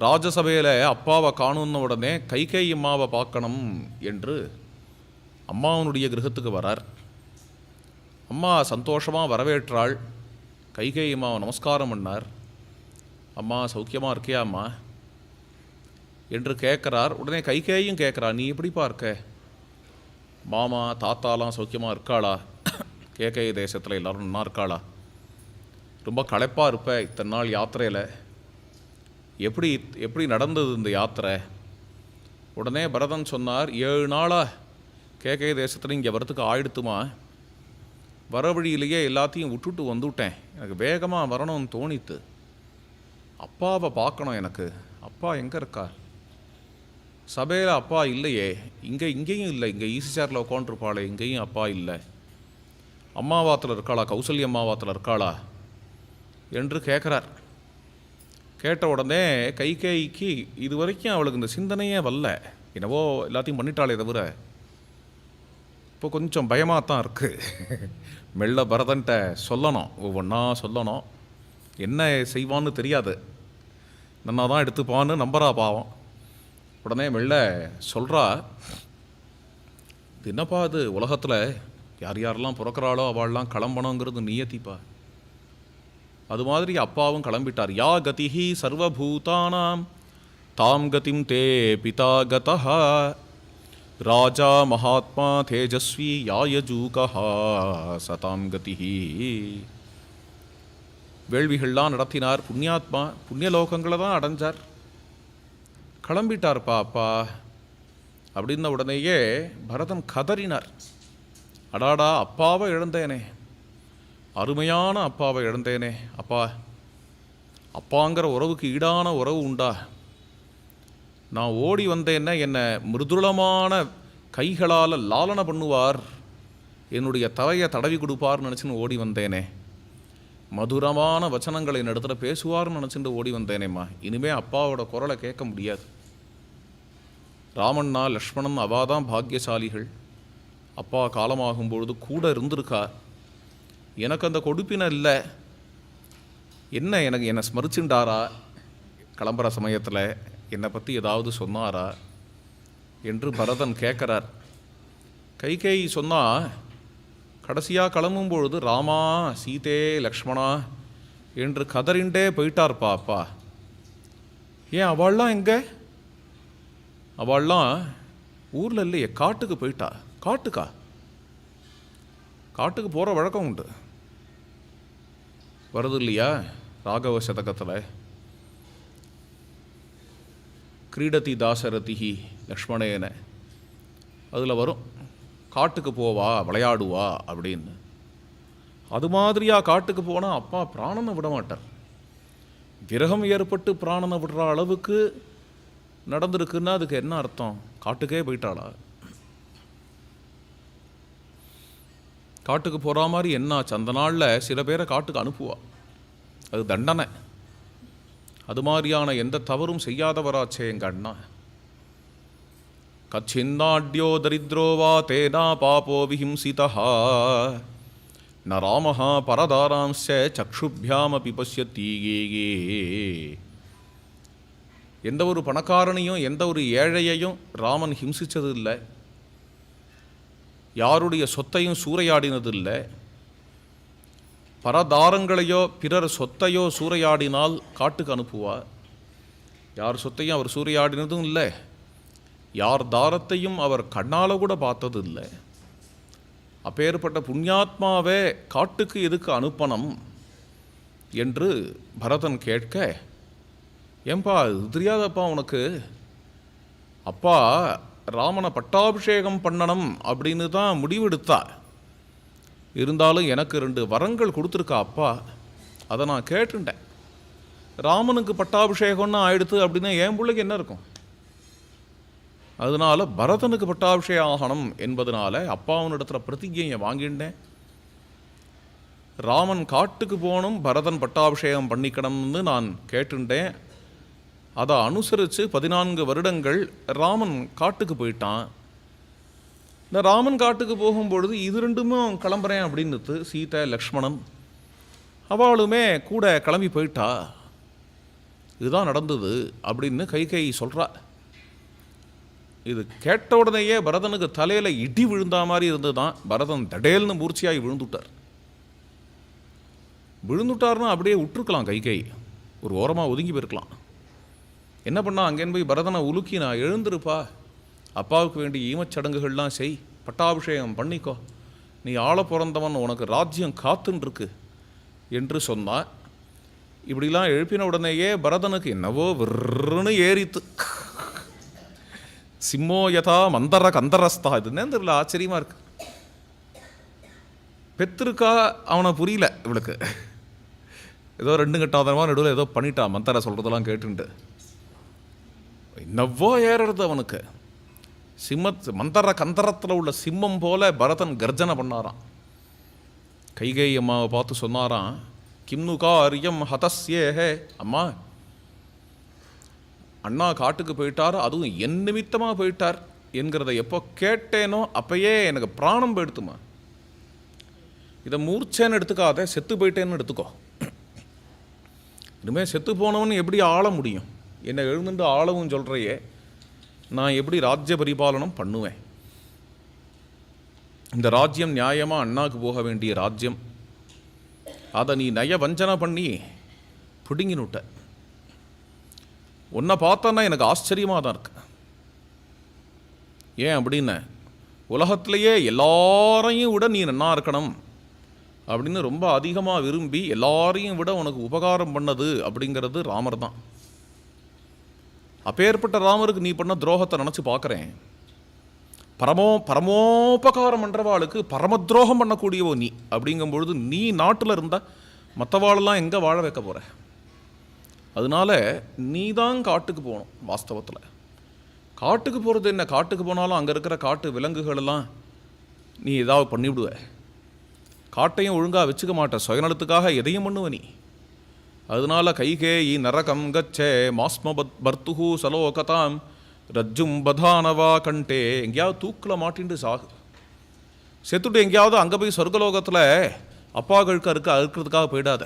ராஜசபையில் அப்பாவை காணுன்ன உடனே கைகேயி அம்மாவை பார்க்கணும் என்று அம்மாவனுடைய கிரகத்துக்கு வரார். அம்மா சந்தோஷமாக வரவேற்றாள். கைகேயி அம்மாவை நமஸ்காரம் பண்ணார். அம்மா சௌக்கியமாக இருக்கியா அம்மா என்று கேட்குறார். உடனே கைகேயும் கேட்குறா, நீ எப்படிப்பா இருக்க, மாமா தாத்தாலாம் சௌக்கியமாக இருக்காளா, கேகய தேசத்தில் எல்லோரும் நல்லா இருக்காளா, ரொம்ப களைப்பாக இருப்ப இத்தனை நாள் யாத்திரையில், எப்படி நடந்தது இந்த யாத்திரை. உடனே பரதன் சொன்னார், 7 நாளாக கேகய தேசத்தில் இங்கே வரத்துக்கு ஆயிடுத்துமா, வர வழியிலேயே எல்லாத்தையும் விட்டுட்டு வந்துவிட்டேன், எனக்கு வேகமாக வரணும்னு தோணித்து, அப்பாவை பார்க்கணும் எனக்கு, அப்பா எங்கே இருக்கா, சபையில் அப்பா இல்லையே, இங்கேயும் இல்லை, இங்கே ஈசி சேரில் உட்காந்துருப்பாளே இங்கேயும் அப்பா இல்லை, அம்மாவாத்தில் இருக்காளா, கௌசல்ய அம்மாவாத்தில் இருக்காளா என்று கேட்குறார். கேட்ட உடனே கைகேயிக்கு இது வரைக்கும் அவளுக்கு இந்த சிந்தனையே வரல. என்னவோ எல்லாத்தையும் பண்ணிட்டாளே தவிர இப்போ கொஞ்சம் பயமாக தான் இருக்குது. மெல்ல பரதன்ட்ட சொல்லணும், ஒவ்வொன்றா சொல்லணும். என்ன செய்வான்னு தெரியாது, நன்னா தான் எடுத்துப்பான்னு நம்புறா பாவம். உடனே மெல்ல சொல்கிறா, இது என்னப்பா அது, உலகத்தில் யார் யாரெல்லாம் பிறக்கிறாளோ அவள்லாம் கிளம்பணுங்கிறது நியத்திப்பா. அது மாதிரி அப்பாவும் கிளம்பிட்டார். யா கதிஹி சர்வபூதானாம் தாம் கதிம் தே பிதா கதஹ ராஜா மகாத்மா தேஜஸ்வி யாயஜூகஹா சதாம் கதிஹி. வேள்விகள்லாம் நடத்தினார். புண்ணியாத்மா, புண்ணியலோகங்களை தான் அடைஞ்சார். கிளம்பிட்டார்ப்பா அப்பா அப்படின்ன உடனேயே பரதன் கதறினார். அடாடா, அப்பாவை இழந்தேனே, அருமையான அப்பாவை இழந்தேனே. அப்பா, அப்பாங்கிற உறவுக்கு ஈடான உறவு உண்டா? நான் ஓடி வந்தேன்னா என்னை மிருதுளமான கைகளால் லாலனை பண்ணுவார், என்னுடைய தலையை தடவி கொடுப்பார்னு நினச்சின்னு ஓடி வந்தேனே. மதுரமான வச்சனங்களை என் இடத்துல பேசுவார்னு நினச்சிட்டு ஓடி வந்தேனேம்மா. இனிமேல் அப்பாவோட குரலை கேட்க முடியாது. ராமண்ணா லக்ஷ்மணன் அவா தான் பாக்கியசாலிகள். அப்பா காலமாகும் பொழுது கூட இருந்திருக்கா. எனக்கு அந்த கொடுப்பினை இல்லை. என்ன எனக்கு என்னை ஸ்மரிச்சுண்டாரா? கிளம்புற சமயத்தில் என்னை பற்றி ஏதாவது சொன்னாரா என்று பரதன் கேட்குறார். கைகேயி சொன்னால், கடைசியாக கிளம்பும் பொழுது ராமா சீதே லக்ஷ்மணா என்று கதறிண்டே போயிட்டார்ப்பா அப்பா. ஏன் அவள்லாம் எங்கே? அவள்லாம் ஊரில் இல்லையே, காட்டுக்கு போயிட்டா. காட்டுக்கா? காட்டுக்கு போகிற வழக்கம் உண்டு, வருது இல்லையா ராகவ சதகத்தில். கிரீடதி தாசரதிஹி லக்ஷ்மணேன, அதில் வரும் காட்டுக்கு போவா விளையாடுவா அப்படின்னு. அது மாதிரியா காட்டுக்கு போனால் அப்பா பிராணனை விட மாட்டார். விரகம் ஏற்பட்டு பிராணனை விடுற அளவுக்கு நடந்திருக்குன்னா அதுக்கு என்ன அர்த்தம்? காட்டுக்கே போயிட்டாளா? காட்டுக்கு போகிற மாதிரி என்னாச்சு? அந்த நாளில் சில பேரை காட்டுக்கு அனுப்புவா, அது தண்டனை. அது மாதிரியான எந்த தவறும் செய்யாதவராச்சே எங்கள் அண்ணா. கச்சின்னாட்யோ தரித்ரோவா தேனா பாபோ விஹிம்சிதா ந ராமஹா பரதாராம்ச சக்ஷுபியாமபி பஷ்யதி. எந்த ஒரு பணக்காரனையும் எந்த ஒரு ஏழையையும் ராமன் ஹிம்சித்தது இல்லை, யாருடைய சொத்தையும் சூறையாடினது இல்லை. பரதாரங்களையோ பிறர் சொத்தையோ சூறையாடினால் காட்டுக்கு அனுப்புவார். யார் சொத்தையும் அவர் சூறையாடினதும் இல்லை, யார் தாரத்தையும் அவர் கண்ணால் கூட பார்த்தது இல்லை. அப்பேற்பட்ட புண்ணியாத்மாவே காட்டுக்கு எதுக்கு அனுப்பணும் என்று பரதன் கேட்க, ஏன்பா இது தெரியாதப்பா உனக்கு? அப்பா ராமனை பட்டாபிஷேகம் பண்ணணும் அப்படின்னு தான் முடிவெடுத்தா. இருந்தாலும் எனக்கு 2 வரங்கள் கொடுத்துருக்கா அப்பா, அதை நான் கேட்டுட்டேன். ராமனுக்கு பட்டாபிஷேகம்னு ஆயிடுத்து அப்படின்னா என் பிள்ளைக்கு என்ன இருக்கும்? அதனால் பரதனுக்கு பட்டாபிஷேகம் ஆகணும் என்பதனால அப்பாவனிடத்துல பிரதிஜையை வாங்கிட்டேன். ராமன் காட்டுக்கு போகணும், பரதன் பட்டாபிஷேகம் பண்ணிக்கணும்னு நான் கேட்டுட்டேன். அதை அனுசரித்து 14 வருடங்கள் ராமன் காட்டுக்கு போயிட்டான். இந்த ராமன் காட்டுக்கு போகும்பொழுது இது 2மே கிளம்புறேன் அப்படின்னு சீதை லக்ஷ்மணன் அவளுமே கூட கிளம்பி போயிட்டா. இதுதான் நடந்தது அப்படின்னு கைகேயி சொல்கிறா. இது கேட்ட உடனேயே பரதனுக்கு தலையில் இடி விழுந்தா மாதிரி இருந்தது தான். பரதன் தடேல்னு மூர்ச்சியாகி விழுந்துட்டார்னா அப்படியே விட்டுருக்கலாம். கைகேயி ஒரு ஓரமாக ஒதுங்கி போயிருக்கலாம். என்ன பண்ணா, அங்கேன்னு போய் பரதனை உலுக்கி, நான் எழுந்திருப்பா, அப்பாவுக்கு வேண்டிய ஈமச்சடங்குகள்லாம் செய், பட்டாபிஷேகம் பண்ணிக்கோ, நீ ஆள பிறந்தவன், உனக்கு ராஜ்யம் காத்துன்ருக்கு என்று சொன்னா. இப்படிலாம் எழுப்பின உடனேயே பரதனுக்கு என்னவோ விருன்னு ஏறித்து. சிம்மோ யதா மந்தர கந்தரஸ்தா. இதுன்னு தெரியல, ஆச்சரியமாக இருக்கு. பெத்திருக்கா அவனை புரியல இவளுக்கு. ஏதோ 2 கட்டாதனமாக நடுவில் ஏதோ பண்ணிட்டான், மந்தர சொல்கிறதெல்லாம் கேட்டுன்ட்டு. என்னவோ ஏறுறது அவனுக்கு. மந்தர கந்தரத்தில் உள்ள சிம்மம் போல பரதன் கர்ஜனை பண்ணாராம். கைகேயி அம்மாவை பார்த்து சொன்னாராம், கிம்னு காரியம் ஹதஸ்யேஹே. அம்மா, அண்ணா காட்டுக்கு போயிட்டார், அதுவும் என் நிமித்தமாக போயிட்டார் என்கிறத எப்போ கேட்டேனோ அப்பயே எனக்கு பிராணம் போயிடுத்துமா. இதை மூர்ச்சேன்னு எடுத்துக்காத, செத்து போயிட்டேன்னு எடுத்துக்கோ. இனிமேல் செத்து போனவன் எப்படி ஆள முடியும்? என்னை எழுந்துட்டு ஆளவும் சொல்கிறையே, நான் எப்படி ராஜ்ய பரிபாலனம் பண்ணுவேன்? இந்த ராஜ்யம் நியாயமாக அண்ணாக்கு போக வேண்டிய ராஜ்யம், அதை நீ நய வஞ்சனை பண்ணி பிடுங்கினுட்ட. உன்னை பார்த்தோன்னா எனக்கு ஆச்சரியமாக தான் இருக்கு. ஏன் அப்படின்னு, உலகத்திலேயே எல்லாரையும் விட நீ நன்னா இருக்கணும் அப்படின்னு ரொம்ப அதிகமாக விரும்பி எல்லாரையும் விட உனக்கு உபகாரம் பண்ணது அப்படிங்கிறது ராமர் தான். அப்பேற்பட்ட ராமருக்கு நீ பண்ண துரோகத்தை நினச்சி பார்க்குறேன். பரமோபகாரம் பண்ணுறவாளுக்கு பரம துரோகம் பண்ணக்கூடியவோ நீ. அப்படிங்கும்பொழுது நீ நாட்டில் இருந்தால் மற்றவாளெல்லாம் எங்கே வாழ வைக்க போகிற? அதனால நீ தான் காட்டுக்கு போகணும். வாஸ்தவத்தில் காட்டுக்கு போகிறது என்ன, காட்டுக்கு போனாலும் அங்கே இருக்கிற காட்டு விலங்குகளெல்லாம் நீ ஏதாவது பண்ணிவிடுவ. காட்டையும் ஒழுங்காக வச்சுக்க மாட்ட, சுயநலத்துக்காக எதையும் பண்ணுவ நீ. அதனால கைகேயி நரகம் கச்சே மாஸ்மபத் பர்த்துஹு சலோகதாம் ரஜ்ஜும் பதானவா கண்டே. எங்கேயாவது தூக்கில் மாட்டின்ட்டு சாகு, செத்துட்டு எங்கேயாவது அங்கே போய் சொர்க்கலோகத்தில் அப்பாக்களுக்கு அறுக்கிறதுக்காக போயிடாத.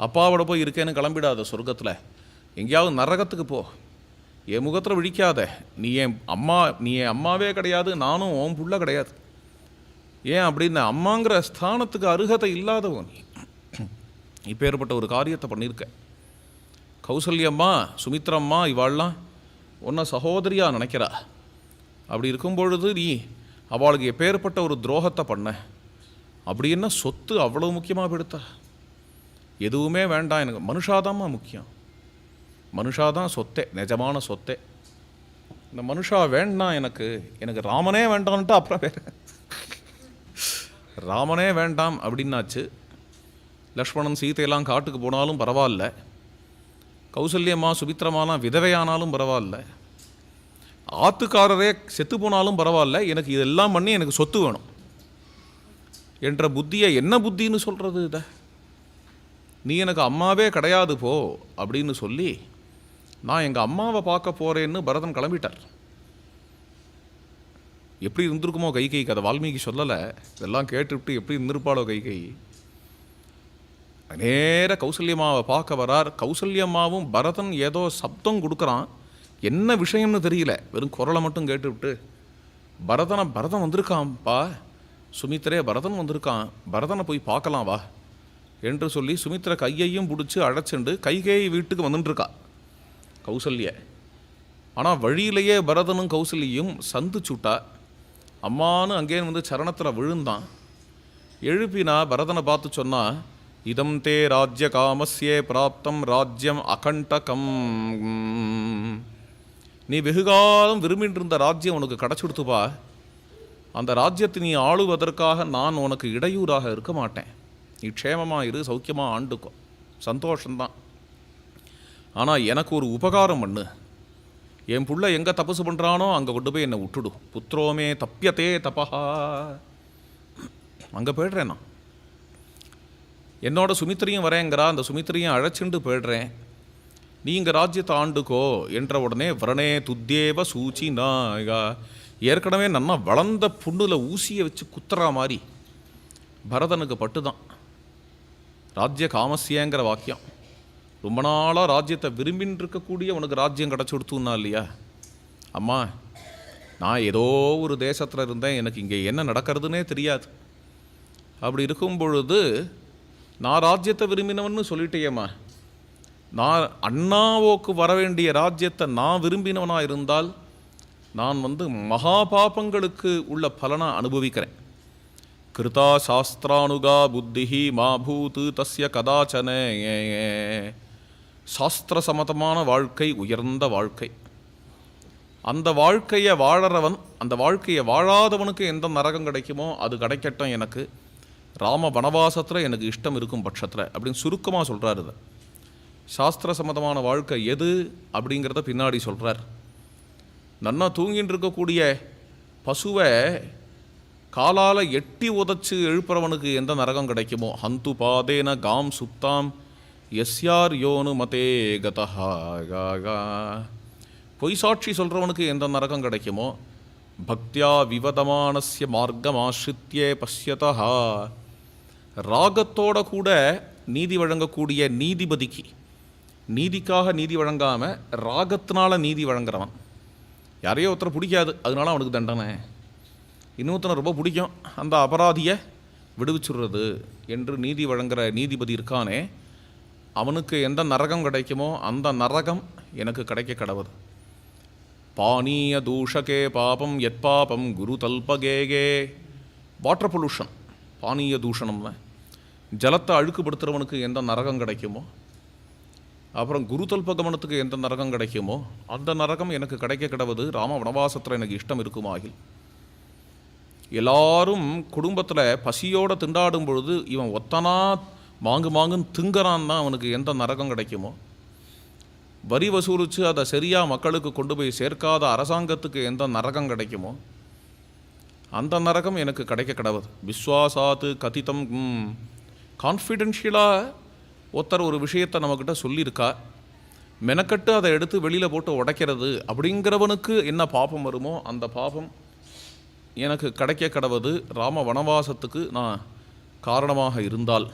அப்பாவோட போய் இருக்கேன்னு கிளம்பிடாத. சொர்க்கத்தில் எங்கேயாவது நரகத்துக்கு போ. என் முகத்தில் விழிக்காத. நீ என் அம்மாவே கிடையாது, நானும் உன் புள்ள கிடையாது. ஏன் அப்படின்னு, அம்மாங்கிற ஸ்தானத்துக்கு அருகதை இல்லாதவன் நீ. இப்போ ஏற்பட்ட ஒரு காரியத்தை பண்ணியிருக்க. கௌசல்யம்மா, சுமித்ரம்மா இவாள்லாம் உன்னை சகோதரியாக நினைக்கிறா. அப்படி இருக்கும் பொழுது நீ அவளுக்கு எப்பேற்பட்ட ஒரு துரோகத்தை பண்ண. அப்படி என்ன சொத்து அவ்வளோ முக்கியமாக எடுத்தா? எதுவுமே வேண்டாம் எனக்கு, மனுஷாதாம்மா முக்கியம். மனுஷாதான் சொத்தே, நிஜமான சொத்தே. இந்த மனுஷா வேண்டாம் எனக்கு ராமனே வேண்டான்ட்டு அப்புறம் வேறு ராமனே வேண்டாம் அப்படின்னாச்சு. லக்ஷ்மணன் சீதையெல்லாம் காட்டுக்கு போனாலும் பரவாயில்ல, கௌசல்யம்மா சுமித்ரமாலாம் விதவையானாலும் பரவாயில்ல, ஆத்துக்காரரே செத்து போனாலும் பரவாயில்ல, எனக்கு இதெல்லாம் பண்ணி எனக்கு சொத்து வேணும் என்ற புத்தியை என்ன புத்தின்னு சொல்கிறது? இதை நீ எனக்கு அம்மாவே கிடையாது போ அப்படின்னு சொல்லி நான் எங்கள் அம்மாவை பார்க்க போகிறேன்னு பரதன் கிளம்பிட்டார். எப்படி இருந்திருக்குமோ கைகைக்கு, அதை வால்மீகி சொல்லலை. இதெல்லாம் கேட்டுவிட்டு எப்படி இருந்திருப்பாளோ கைகை. நேர கௌசல்யம்மாவை பார்க்க வரார். கௌசல்யம்மாவும் பரதன் ஏதோ சப்தம் கொடுக்குறான், என்ன விஷயம்னு தெரியல, வெறும் குரலை மட்டும் கேட்டுவிட்டு பரதன் வந்திருக்கான்ப்பா, சுமித்திரே பரதன் வந்திருக்கான், பரதனை போய் பார்க்கலாம் வா என்று சொல்லி சுமித்திர கையையும் பிடிச்சி அழைச்சிண்டு கைகேயி வீட்டுக்கு வந்துட்டுருக்கா கௌசல்ய. ஆனால் வழியிலேயே பரதனும் கௌசல்யும் சந்திச்சுட்டா. அம்மானு அங்கேயும் வந்து சரணத்தில் விழுந்தான். எழுப்பினா பரதனை பார்த்து சொன்னா, இதம் தே ராஜ்ய காமஸ்யே பிராப்தம் ராஜ்யம் அகண்டகம். நீ வெகுகாலம் விரும்பிட்டு இருந்த ராஜ்யம் உனக்கு கிடச்சுடுத்துப்பா. அந்த ராஜ்யத்தை நீ ஆளுவதற்காக நான் உனக்கு இடையூறாக இருக்க மாட்டேன். நீ க்ஷேமமாக இரு, சௌக்கியமாக ஆண்டுக்கோ, சந்தோஷந்தான். ஆனால் எனக்கு ஒரு உபகாரம் பண்ணு. என் புள்ள எங்கே தபசு பண்ணுறானோ அங்கே கொண்டு போய் என்னை விட்டுடு. புத்திரோமே தப்பியத்தே தபஹா, அங்கே போய்ட்றேன் நான். என்னோட சுமித்திரையும் வரேங்கிறா, அந்த சுமித்திரையும் அழைச்சிண்டு போய்ட்றேன். நீ இங்கே ராஜ்யத்தை ஆண்டுக்கோ என்ற உடனே வரணே துத்தேவ சூச்சி நாயகா. ஏற்கனவே நல்லா வளர்ந்த புண்ணில் ஊசியை வச்சு குத்துறா மாதிரி பரதனுக்கு பட்டுதான் ராஜ்ய காமஸ்யங்கிற வாக்கியம். ரொம்ப நாளாக ராஜ்யத்தை விரும்பின்னு இருக்கக்கூடிய உனக்கு ராஜ்யம் கிடச்சி கொடுத்துன்னா இல்லையா? அம்மா, நான் ஏதோ ஒரு தேசத்தில் இருந்தேன், எனக்கு இங்கே என்ன நடக்கிறதுனே தெரியாது. அப்படி இருக்கும் பொழுது நான் ராஜ்யத்தை விரும்பினவன்னு சொல்லிட்டேயம்மா. நான் அண்ணாவோக்கு வர வேண்டிய ராஜ்யத்தை நான் விரும்பினவனாக இருந்தால் நான் மகா பாபங்களுக்கு உள்ள பலனை அனுபவிக்கிறேன். கிருதா சாஸ்திரானுகா புத்திஹி மாபூத்து தஸ்ய கதாச்சன. சாஸ்திர சமதமான வாழ்க்கை உயர்ந்த வாழ்க்கை. அந்த வாழ்க்கையை வாழறவன், அந்த வாழ்க்கையை வாழாதவனுக்கு எந்த நரகம் கிடைக்குமோ அது கிடைக்கட்டும் எனக்கு. ராம வனவாசத்தில் எனக்கு இஷ்டம் இருக்கும் பட்சத்தில் அப்படின்னு சுருக்கமாக சொல்கிறார். இதை சாஸ்திர சம்மதமான வாழ்க்கை எது அப்படிங்கிறத பின்னாடி சொல்கிறார். நன்னா தூங்கின்னு இருக்கக்கூடிய பசுவை காலால் எட்டி உதச்சி எழுப்புறவனுக்கு எந்த நரகம் கிடைக்குமோ, ஹந்து பாதேன காம் சுப்தாம் எஸ்யார் யோனு மதே கதஹா. பொய் சாட்சி சொல்கிறவனுக்கு எந்த நரகம் கிடைக்குமோ, பக்தியா விவதமானஸ்ய மார்க்கம் ஆசிரித்யே பஷ்யதா. ராகத்தோட கூட நீதி வழங்கக்கூடிய நீதிபதிக்கு, நீதிக்காக நீதி வழங்காமல் ராகத்தினால நீதி வழங்குறவன், யாரையோ ஒருத்தரை பிடிக்காது அதனால அவனுக்கு தண்டனை, இன்னொருத்தனை ரொம்ப பிடிக்கும் அந்த அபராதியை விடுவிச்சுடுறது என்று நீதி வழங்குகிற நீதிபதி இருக்கானே, அவனுக்கு எந்த நரகம் கிடைக்குமோ அந்த நரகம் எனக்கு கிடைக்க கடவுது. பானீய தூஷகே பாபம் எத் பாபம் குரு தல்பகேகே. Water pollution பானீய தூஷணம்னு. ஜலத்தை அழுக்குப்படுத்துகிறவனுக்கு எந்த நரகம் கிடைக்குமோ, அப்புறம் குரு தல்பகமனத்துக்கு எந்த நரகம் கிடைக்குமோ அந்த நரகம் எனக்கு கிடைக்க கிடவது. ராம வனவாசத்தில் எனக்கு இஷ்டம் இருக்குமாகில். எல்லாரும் குடும்பத்தில் பசியோடு திண்டாடும் பொழுது இவன் ஒத்தனா மாங்குன்னு திங்கறான்னா அவனுக்கு எந்த நரகம் கிடைக்குமோ, வரி வசூலித்து அதை சரியாக மக்களுக்கு கொண்டு போய் சேர்க்காத அரசாங்கத்துக்கு எந்த நரகம் கிடைக்குமோ அந்த நரகம் எனக்கு கிடைக்க கிடவது. விஸ்வாசாத்து கதிதம். கான்ஃபிடென்ஷியலாக ஒருத்தர் ஒரு விஷயத்தை நம்மக்கிட்ட சொல்லியிருக்கா, மெனக்கட்டு அதை எடுத்து வெளியில் போட்டு உடைக்கிறது அப்படிங்கிறவனுக்கு என்ன பாபம் வருமோ அந்த பாபம் எனக்கு கிடைக்க கிடவது. ராம வனவாசத்துக்கு நான் காரணமாக இருந்தால்.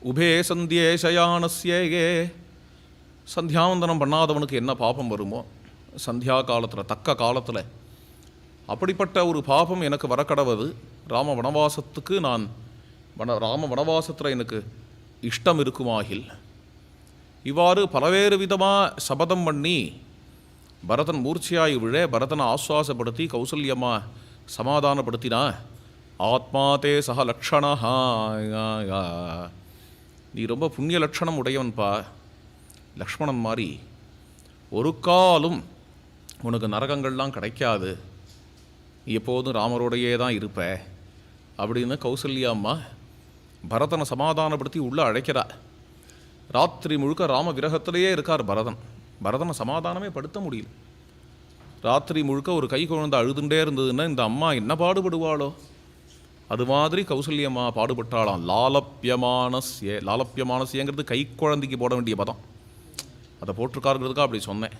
உபே சந்தியே சயானஸ்யே. சந்தியாவந்தனம் பண்ணாதவனுக்கு என்ன பாபம் வருமோ சந்தியா காலத்தில், தக்க காலத்தில், அப்படிப்பட்ட ஒரு பாபம் எனக்கு வரக்கடவது. ராம வனவாசத்துக்கு நான் ராம வனவாசத்தில் எனக்கு இஷ்டம் இருக்குமாகில். இவ்வாறு பலவேறு விதமாக சபதம் பண்ணி பரதன் மூர்ச்சையாகி விழ பரதனை ஆஸ்வாசப்படுத்தி கௌசல்யம்மா சமாதானப்படுத்தினா. ஆத்மா தே சக லக்ஷணா. நீ ரொம்ப புண்ணிய லட்சணம் உடையவன்பா, லக்ஷ்மணன் மாதிரி. ஒரு காலும் உனக்கு நரகங்கள்லாம் கிடைக்காது, நீ எப்போதும் ராமரோடையே தான் இருப்ப அப்படின்னு கௌசல்யாம்மா பரதனை சமாதானப்படுத்தி உள்ளே அழைக்கிறா. ராத்திரி முழுக்க ராம விரகத்திலேயே இருக்கார் பரதன். பரதனை சமாதானமே படுத்த முடியல. ராத்திரி முழுக்க ஒரு கை குழந்தை அழுதுண்டே இருந்ததுன்னா இந்த அம்மா என்ன பாடுபடுவாளோ அது மாதிரி கௌசல்யம்மா பாடுபட்டாளாம். லாலப்பியமானஸ்ய. லாலப்பியமானஸ்யங்கிறது கை குழந்தைக்கு போட வேண்டிய பதம், அதை போட்டிருக்காருங்கிறதுக்காக அப்படி சொன்னேன்.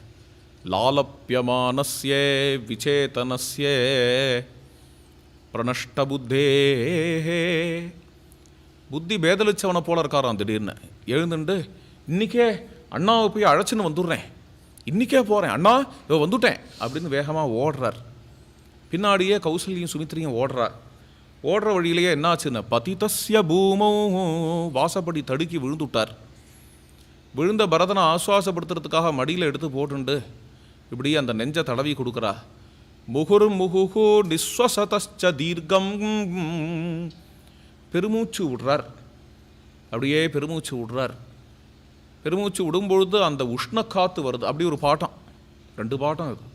லாலப்பியமானஸ்ய விசேதனஸ்ய பிரணஷ்ட புத்தே. புத்தி பேதலிச்சவனை போல இருக்காராம். திடீர்னு எழுந்துண்டு இன்றைக்கே அண்ணாவை போய் அழைச்சின்னு வந்துடுறேன், இன்றைக்கே போகிறேன் அண்ணா இவ வந்துட்டேன் அப்படின்னு வேகமாக ஓடுறார். பின்னாடியே கௌசல்யும் சுமித்ரியும் ஓடுறார். ஓடுற வழியிலேயே என்னாச்சுன்னு பதிதஸ்ய பூமோ. வாசப்படி தடுக்கி விழுந்துட்டார். விழுந்த பரதனை ஆசுவாசப்படுத்துறதுக்காக மடியில் எடுத்து போட்டுண்டு இப்படி அந்த நெஞ்சை தடவி கொடுக்குறா. முகுர் முகுஹு நிஸ்வசதச்ச தீர்க்கம். பெருமூச்சு விடுறார், அப்படியே பெருமூச்சு விடுறார். பெருமூச்சு விடும்பொழுது அந்த உஷ்ண காற்று வருது. அப்படி ஒரு பாட்டம், 2 பாட்டம் இது.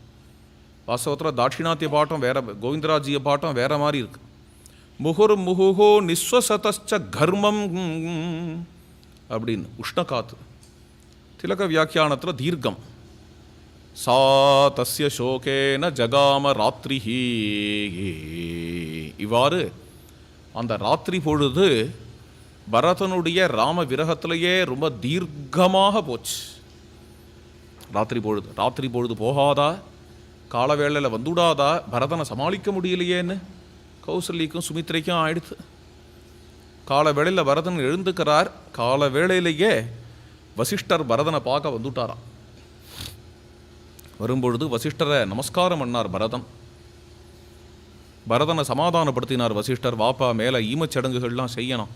வாஸ்தவத்தில் தாட்சிணாத்திய பாட்டம் வேற, கோவிந்தராஜிய பாட்டம் வேற மாதிரி இருக்கு. முகுர் முகுஹோ நிஸ்வசதச்ச கர்மம் அப்படின்னு உஷ்ண காற்று. திலக வியாக்கியானத்தில் தீர்க்கம். சா தஸ்ய சோகேன ஜகாம ராத்திரிஹி. இவ்வாறு அந்த ராத்திரி பொழுது பரதனுடைய ராம விரகத்திலேயே ரொம்ப தீர்க்கமாக போச்சு. ராத்திரி பொழுது போகாதா, காலவேளையில் வந்துடாதா, பரதனை சமாளிக்க முடியலையேன்னு கௌசல்யக்கும் சுமித்ரைக்கும் ஆயிடுத்து. கால வேளையில் பரதன் எழுந்துக்கிறார். கால வேளையிலேயே வசிஷ்டர் பரதனை பார்க்க வந்துட்டாராம். வரும்பொழுது வசிஷ்டரை நமஸ்காரம் பண்ணார் பரதன். பரதனை சமாதானப்படுத்தினார் வசிஷ்டர். வாப்பா, மேலே ஈமச்சடங்குகள்லாம் செய்யணும்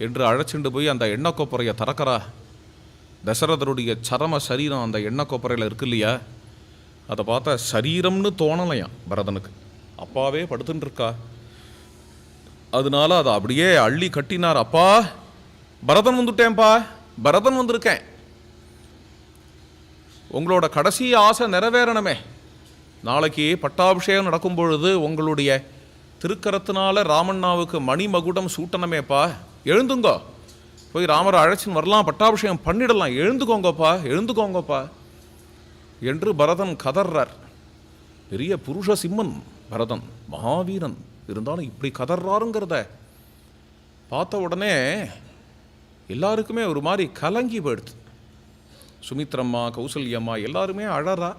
என்று அழைச்சிட்டு போய் அந்த எண்ணெய் கொப்பரையை திறக்கிறா. தசரதருடைய சரம சரீரம் அந்த எண்ணெய் கொப்பரையில் இருக்கு இல்லையா, அதை பார்த்தா சரீரம்னு தோணலையாம் பரதனுக்கு. அப்பாவே படுத்துட்டு இருக்கா. அதனால அதை அப்படியே அள்ளி கட்டினார். அப்பா, பரதன் வந்துட்டேன்ப்பா, பரதன் வந்திருக்கேன், உங்களோட கடைசி ஆசை நிறைவேறணுமே. நாளைக்கு பட்டாபிஷேகம் நடக்கும் பொழுது உங்களுடைய திருக்கரத்தினால ராமண்ணாவுக்கு மணிமகுடம் சூட்டணுமேப்பா, எழுந்துங்கோ, போய் ராமரை அழைச்சின்னு வரலாம், பட்டாபிஷேகம் பண்ணிடலாம், எழுந்துக்கோங்கப்பா என்று பரதன் கதர்றார். பெரிய புருஷ சிம்மன் பரதன், மகாவீரன். இருந்தாலும் இப்படி கதர்றாருங்கிறத பார்த்த உடனே எல்லாருக்குமே ஒரு மாதிரி கலங்கி போயிடுது. சுமித்ரம்மா, கௌசல்யம்மா எல்லாருமே அழறா.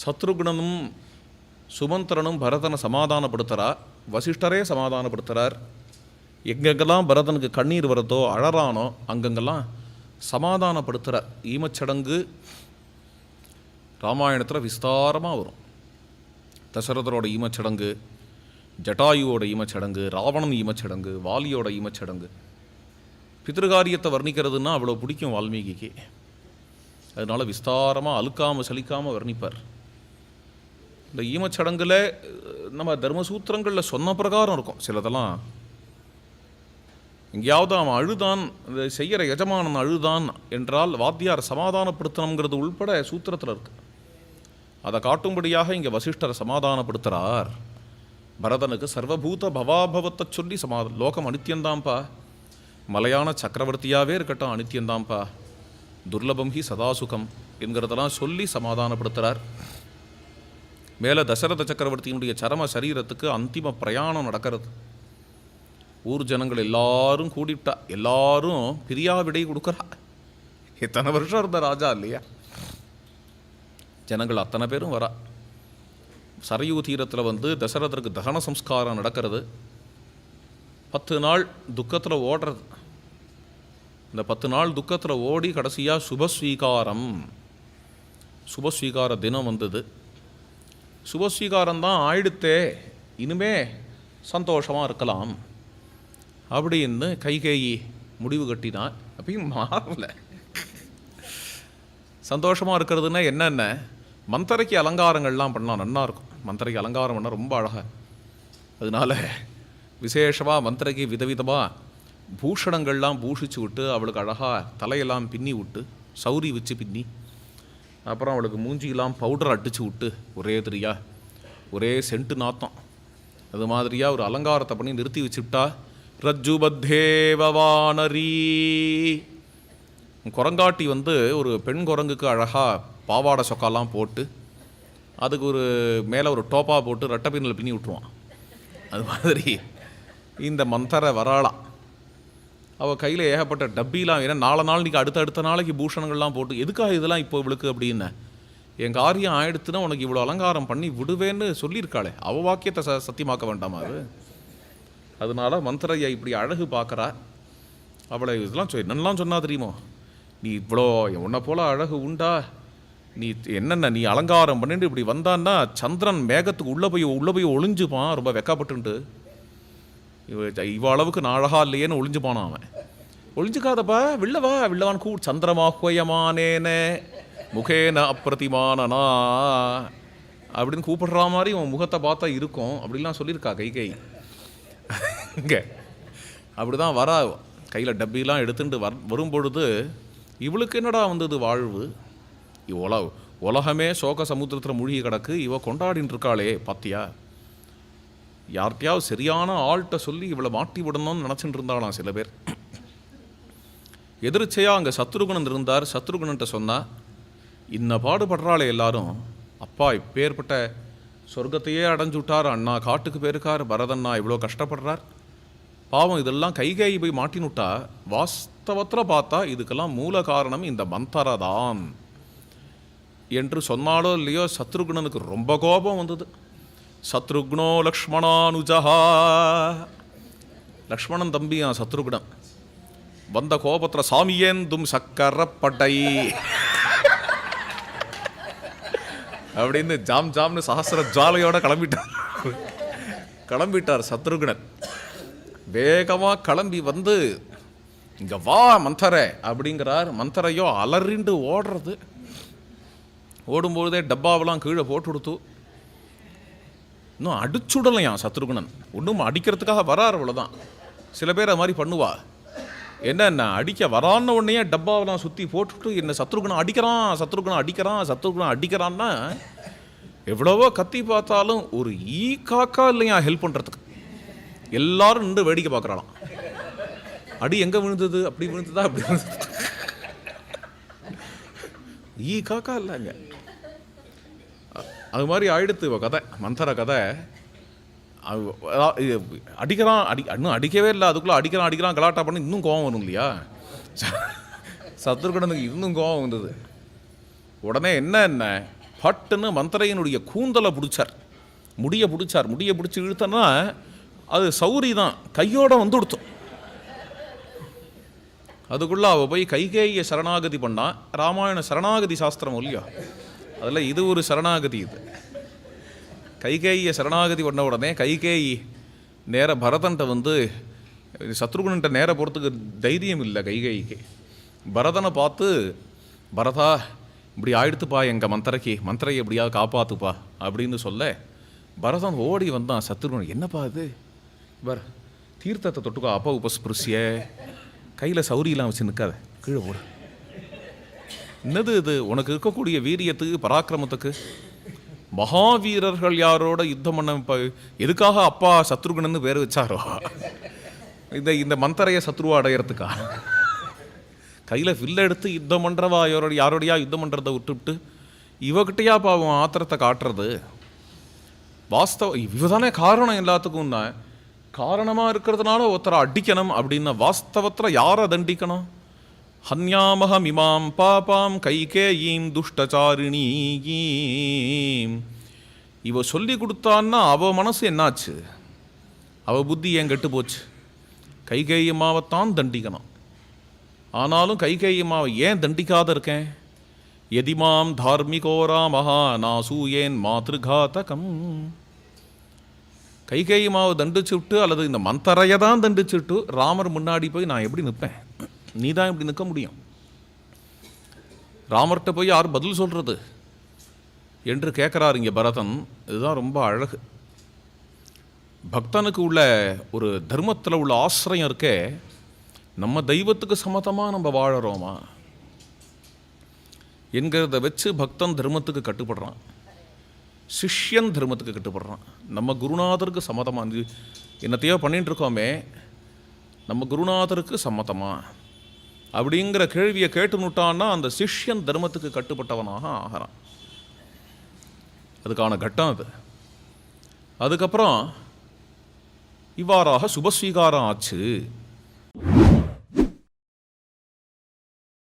சத்ருகுணனும் சுமந்திரனும் பரதனை சமாதானப்படுத்துகிறா. வசிஷ்டரே சமாதானப்படுத்துகிறார். எங்கெங்கெல்லாம் பரதனுக்கு கண்ணீர் வரதோ அழறானோ அங்கங்கெல்லாம் சமாதானப்படுத்துகிறார். ஈமச்சடங்கு ராமாயணத்தில் விஸ்தாரமாக வரும். தசரதரோட ஈமச்சடங்கு, ஜட்டாயுவோட ஈமச்சடங்கு, ராவணன் ஈமச்சடங்கு, வாலியோட ஈமச்சடங்கு. பித்ருகாரியத்தை வர்ணிக்கிறதுன்னா அவ்வளோ பிடிக்கும் வால்மீகிக்கு. அதனால் விஸ்தாரமாக அழுக்காமல் சலிக்காமல் வர்ணிப்பார். இந்த ஈமச்சடங்கில் நம்ம தர்மசூத்திரங்களில் சொன்ன பிரகாரம் இருக்கும். சிலதெல்லாம் எங்கேயாவது அவன் அழுதான், இந்த செய்கிற எஜமானன் அழுதான் என்றால் வாத்தியார் சமாதானப்படுத்தணுங்கிறது உள்பட சூத்திரத்தில் இருக்கு. அதை காட்டும்படியாக இங்கே வசிஷ்டரை சமாதானப்படுத்துகிறார். பரதனுக்கு சர்வபூத பவாபவத்தை சொல்லி லோகம் அனித்தியந்தாம்பா, மலையான சக்கரவர்த்தியாகவே இருக்கட்டும் அனித்தியந்தாம்பா, துர்லபம் ஹி சதாசுகம் என்கிறதெல்லாம் சொல்லி சமாதானப்படுத்துகிறார். மேலே தசரத சக்கரவர்த்தியினுடைய சரம சரீரத்துக்கு அந்திம பிரயாணம் நடக்கிறது. ஊர் ஜனங்கள் எல்லாரும் கூடிவிட்டா, எல்லாரும் பிரியா விடை கொடுக்குறா. எத்தனை வருஷம் இருந்த ராஜா இல்லையா, ஜனங்கள் அத்தனை பேரும் வரா. சரையூ தீரத்தில் தசரதருக்கு தகன சம்ஸ்காரம் நடக்கிறது. 10 நாள் துக்கத்தில் ஓடுறது. இந்த 10 நாள் துக்கத்தில் ஓடி கடைசியாக சுபஸ்வீகார தினம் வந்தது. சுபஸ்வீகாரம்தான் ஆயிடுத்தே, இனிமே சந்தோஷமாக இருக்கலாம் அப்படின்னு கைகேயி முடிவு கட்டினான். அப்பயும் மாறல. சந்தோஷமாக இருக்கிறதுனா என்னென்ன, மந்தரைக்கு அலங்காரங்கள்லாம் பண்ணால் நல்லா இருக்கும். மந்தரைக்கு அலங்காரம் பண்ணால் ரொம்ப அழகாக. அதனால் விசேஷமாக மந்தரைக்கு விதவிதமாக பூஷணங்கள்லாம் பூஷிச்சு விட்டு, அவளுக்கு அழகாக தலையெல்லாம் பின்னி விட்டு, சௌரி வச்சு பின்னி, அப்புறம் அவளுக்கு மூஞ்சியெல்லாம் பவுடர் அடித்து விட்டு, ஒரே சென்ட்டு நாத்தம், அது மாதிரியாக ஒரு அலங்காரத்தை பண்ணி நிறுத்தி வச்சுவிட்டா. ரஜ்ஜுபத்தேவவானரீ, குரங்காட்டி ஒரு பெண் குரங்குக்கு அழகாக பாவாடை சொக்காலாம் போட்டு, அதுக்கு ஒரு மேலே ஒரு டோப்பா போட்டு ரெட்டப்பின்னில் பின்னி விட்டுருவான். அது மாதிரி இந்த மந்தரை வராளாம். அவள் கையில் ஏகப்பட்ட டப்பிலாம், ஏன்னா 4 நாள் நீங்கள் அடுத்த நாளைக்கு பூஷணங்கள்லாம் போட்டு, எதுக்காக இதெல்லாம் இப்போ இவளுக்கு அப்படின்னு, என் காரியம் ஆயிடுத்துன்னா உனக்கு இவ்வளோ அலங்காரம் பண்ணி விடுவேன்னு சொல்லியிருக்காளே, அவள் வாக்கியத்தை சத்தியமாக்க வேண்டாமா அது? அதனால மந்தரையை இப்படி அழகு பார்க்குறா. அவளை இதெல்லாம் என்னெல்லாம் சொன்னா தெரியுமோ, நீ இவ்வளோ உன்னை போல் அழகு உண்டா, நீ என்னென்ன நீ அலங்காரம் பண்ணிட்டு இப்படி வந்தான்னா சந்திரன் மேகத்துக்கு உள்ளே போய் ஒளிஞ்சுப்பான், ரொம்ப வெக்கப்பட்டுன்ட்டு. இவ அளவுக்கு நான் அழகா இல்லையேன்னு ஒளிஞ்சுப்பானான் அவன். ஒளிஞ்சுக்காதப்பா, வில்லவான் கூ சந்திரமாஹ்வயமானேனே முகேன அப்பிரதிமானனா அப்படின்னு கூப்பிடுற மாதிரி உன் முகத்தை பார்த்தா இருக்கும் அப்படிலாம் சொல்லியிருக்கா கைகை. இங்கே அப்படிதான் வரா, கையில் டப்பிலாம் எடுத்துட்டு வரும்பொழுது இவளுக்கு என்னடா வந்தது வாழ்வு, உலகமே சோக சமுத்திரத்தில் மூழ்கி கிடக்கு, இவ கொண்டாடின்னு இருக்காளே பாத்தியா. யார்கிட்டையாவது சரியான ஆள்கிட்ட சொல்லி இவளை மாட்டி விடணும்னு நினச்சிட்டு இருந்தாலாம் சில பேர். எதிர்ச்சையாக அங்கே சத்ருகுணன் இருந்தார். சத்ருகுணன்ட்ட சொன்னா, இன்ன பாடுபடுறாளே எல்லாரும், அப்பா இப்பேற்பட்ட சொர்க்கத்தையே அடைஞ்சு விட்டார், அண்ணா காட்டுக்கு போயிருக்கார், பரதண்ணா இவ்வளோ கஷ்டப்படுறார், பாவம் இதெல்லாம் கைகை போய் மாட்டினுட்டா, வாஸ்தவத்தில் பார்த்தா இதுக்கெல்லாம் மூல காரணம் இந்த மந்தரை தான் என்று சொன்னாலோ இல்லையோ சத்ருகுணனுக்கு ரொம்ப கோபம் வந்தது. சத்ருக்னோ லக்ஷ்மணானுஜஹா, லக்ஷ்மணன் தம்பியான் சத்ருகுணன். வந்த கோபத்தில் சாமியேந்தும் சக்கரப்பட்டை அப்படின்னு ஜாம்னு சஹஸ்ர ஜாலையோட கிளம்பிட்டார் சத்ருகுணன். வேகமாக கிளம்பி இங்கே வா மந்தரை அப்படிங்கிறார். மந்தரையோ அலறிண்டு ஓடுறது. ஓடும்போதே டப்பாவெல்லாம் கீழே போட்டு கொடுத்து, இன்னும் அடிச்சுடலையாம் சத்ருகுணன். ஒன்றும் அடிக்கிறதுக்காக வரார், அவ்வளோதான். சில பேர் அது மாதிரி பண்ணுவா. என்ன அடிக்க வரான்னு உடனே டப்பாவெல்லாம் சுற்றி போட்டுவிட்டு என்ன சத்ருகுணன் அடிக்கிறான்னா எவ்வளவோ கத்தி பார்த்தாலும் ஒரு காக்கா இல்லையா ஹெல்ப் பண்ணுறதுக்கு. எல்லாரும் நின்று வேடிக்கை பார்க்குறாளாம். அடி எங்கே விழுந்தது, அப்படி விழுந்ததா, அப்படி விழுந்தது, காக்கா இல்லைங்க. அது மாதிரி ஆயிடுத்து கதை, மந்தர கதை. அடிக்கிறான், இன்னும் அடிக்கவே இல்லை, அதுக்குள்ளே அடிக்கிறான் கலாட்டா பண்ணி இன்னும் கோபம் வரும் இல்லையா? சத்ருகனுக்கு இன்னும் கோபம் வந்தது. உடனே என்ன பட்டுன்னு மந்தரையினுடைய கூந்தலை பிடிச்சார், முடியை பிடிச்சி இழுத்தனா அது சௌரி தான், கையோட வந்து கொடுத்தோம். அதுக்குள்ளே அவள் போய் கைகேயியை சரணாகதி பண்ணான். ராமாயண சரணாகதி சாஸ்திரம் இல்லையா, அதில் இது ஒரு சரணாகதி. இது கைகேயியை சரணாகதி பண்ண உடனே கைகேயி நேர பரதன்ட்ட வந்து, சத்ருகுன்கிட்ட நேர போகிறதுக்கு தைரியம் இல்லை கைகேயிக்கு. பரதனை பார்த்து, பரதா இப்படி ஆயிடுத்துப்பா எங்கள் மந்திரையை எப்படியாவது காப்பாற்றுப்பா அப்படின்னு சொல்ல, பரதன் ஓடி வந்தான். சத்ருகுணன், என்னப்பா இது, பர் தீர்த்தத்தை தொட்டுக்கோ, அப்பா உபஸ்பிருசிய கையில் சௌரியெலாம் வச்சு நிற்காத, கீழே போடு. என்னது இது, உனக்கு இருக்கக்கூடிய வீரியத்துக்கு பராக்கிரமத்துக்கு மகாவீரர்கள் யாரோட யுத்தம் பண்ண எதுக்காக அப்பா சத்ருகுணன்னு பேர் வச்சாரோ, இந்த மந்தரைய சத்ருவா அடையிறதுக்கா? கையில் வில்ல எடுத்து யுத்தம் பண்ணுறவா யாரோடையா யுத்தம் பண்ணுறதை விட்டுவிட்டு இவகிட்டையா பாவம் ஆத்திரத்தை காட்டுறது? இவதானே காரணம் எல்லாத்துக்கும் தான். காரணமாக இருக்கிறதுனால ஒருத்தரை அடிக்கணும் அப்படின்னா வாஸ்தவத்தில் யாரை தண்டிக்கணும்? ஹன்யாமஹம் இமாம் பாபாம் கைகேயீம் துஷ்டச்சாரிணீம். இவ சொல்லி கொடுத்தான்னா அவ மனசு என்னாச்சு, அவ புத்தி ஏன் கெட்டு போச்சு? கைகேயம்மாவைத்தான் தண்டிக்கணும். ஆனாலும் கைகேயம்மாவை ஏன் தண்டிக்காத இருக்கேன்? எதிமாம் தார்மிகோ ராமஹா நாசூயேன் மாத்ருகாதகம். கைகேயம்மாவை தண்டிச்சு விட்டு அல்லது இந்த மந்தரையை தான் தண்டிச்சு விட்டு ராமர் முன்னாடி போய் நான் எப்படி நிற்பேன்? நீ தான் இப்படி நிற்க முடியும். ராமர்கிட்ட போய் யார் பதில் சொல்கிறது என்று கேட்குறாரு இங்கே பரதன். இதுதான் ரொம்ப அழகு. பக்தனுக்கு உள்ள ஒரு தர்மத்தில் உள்ள ஆசிரியம் இருக்கே, நம்ம தெய்வத்துக்கு சம்மதமாக நம்ம வாழறோமா என்கிறத வச்சு பக்தன் தர்மத்துக்கு கட்டுப்படுறான், சிஷ்யன் தர்மத்துக்கு கட்டுப்படுறான். நம்ம குருநாதருக்கு சம்மதமாக என்னத்தையோ பண்ணிட்டு இருக்கோமே, நம்ம குருநாதருக்கு சம்மதமா அப்படிங்கிற கேள்வியை கேட்டுனுட்டான்னா அந்த சிஷ்யன் தர்மத்துக்கு கட்டுப்பட்டவனாக ஆகிறான். அதுக்கான கட்டம் அது. அதுக்கப்புறம் இவ்வாறாக சுபஸ்வீகாரம் ஆச்சு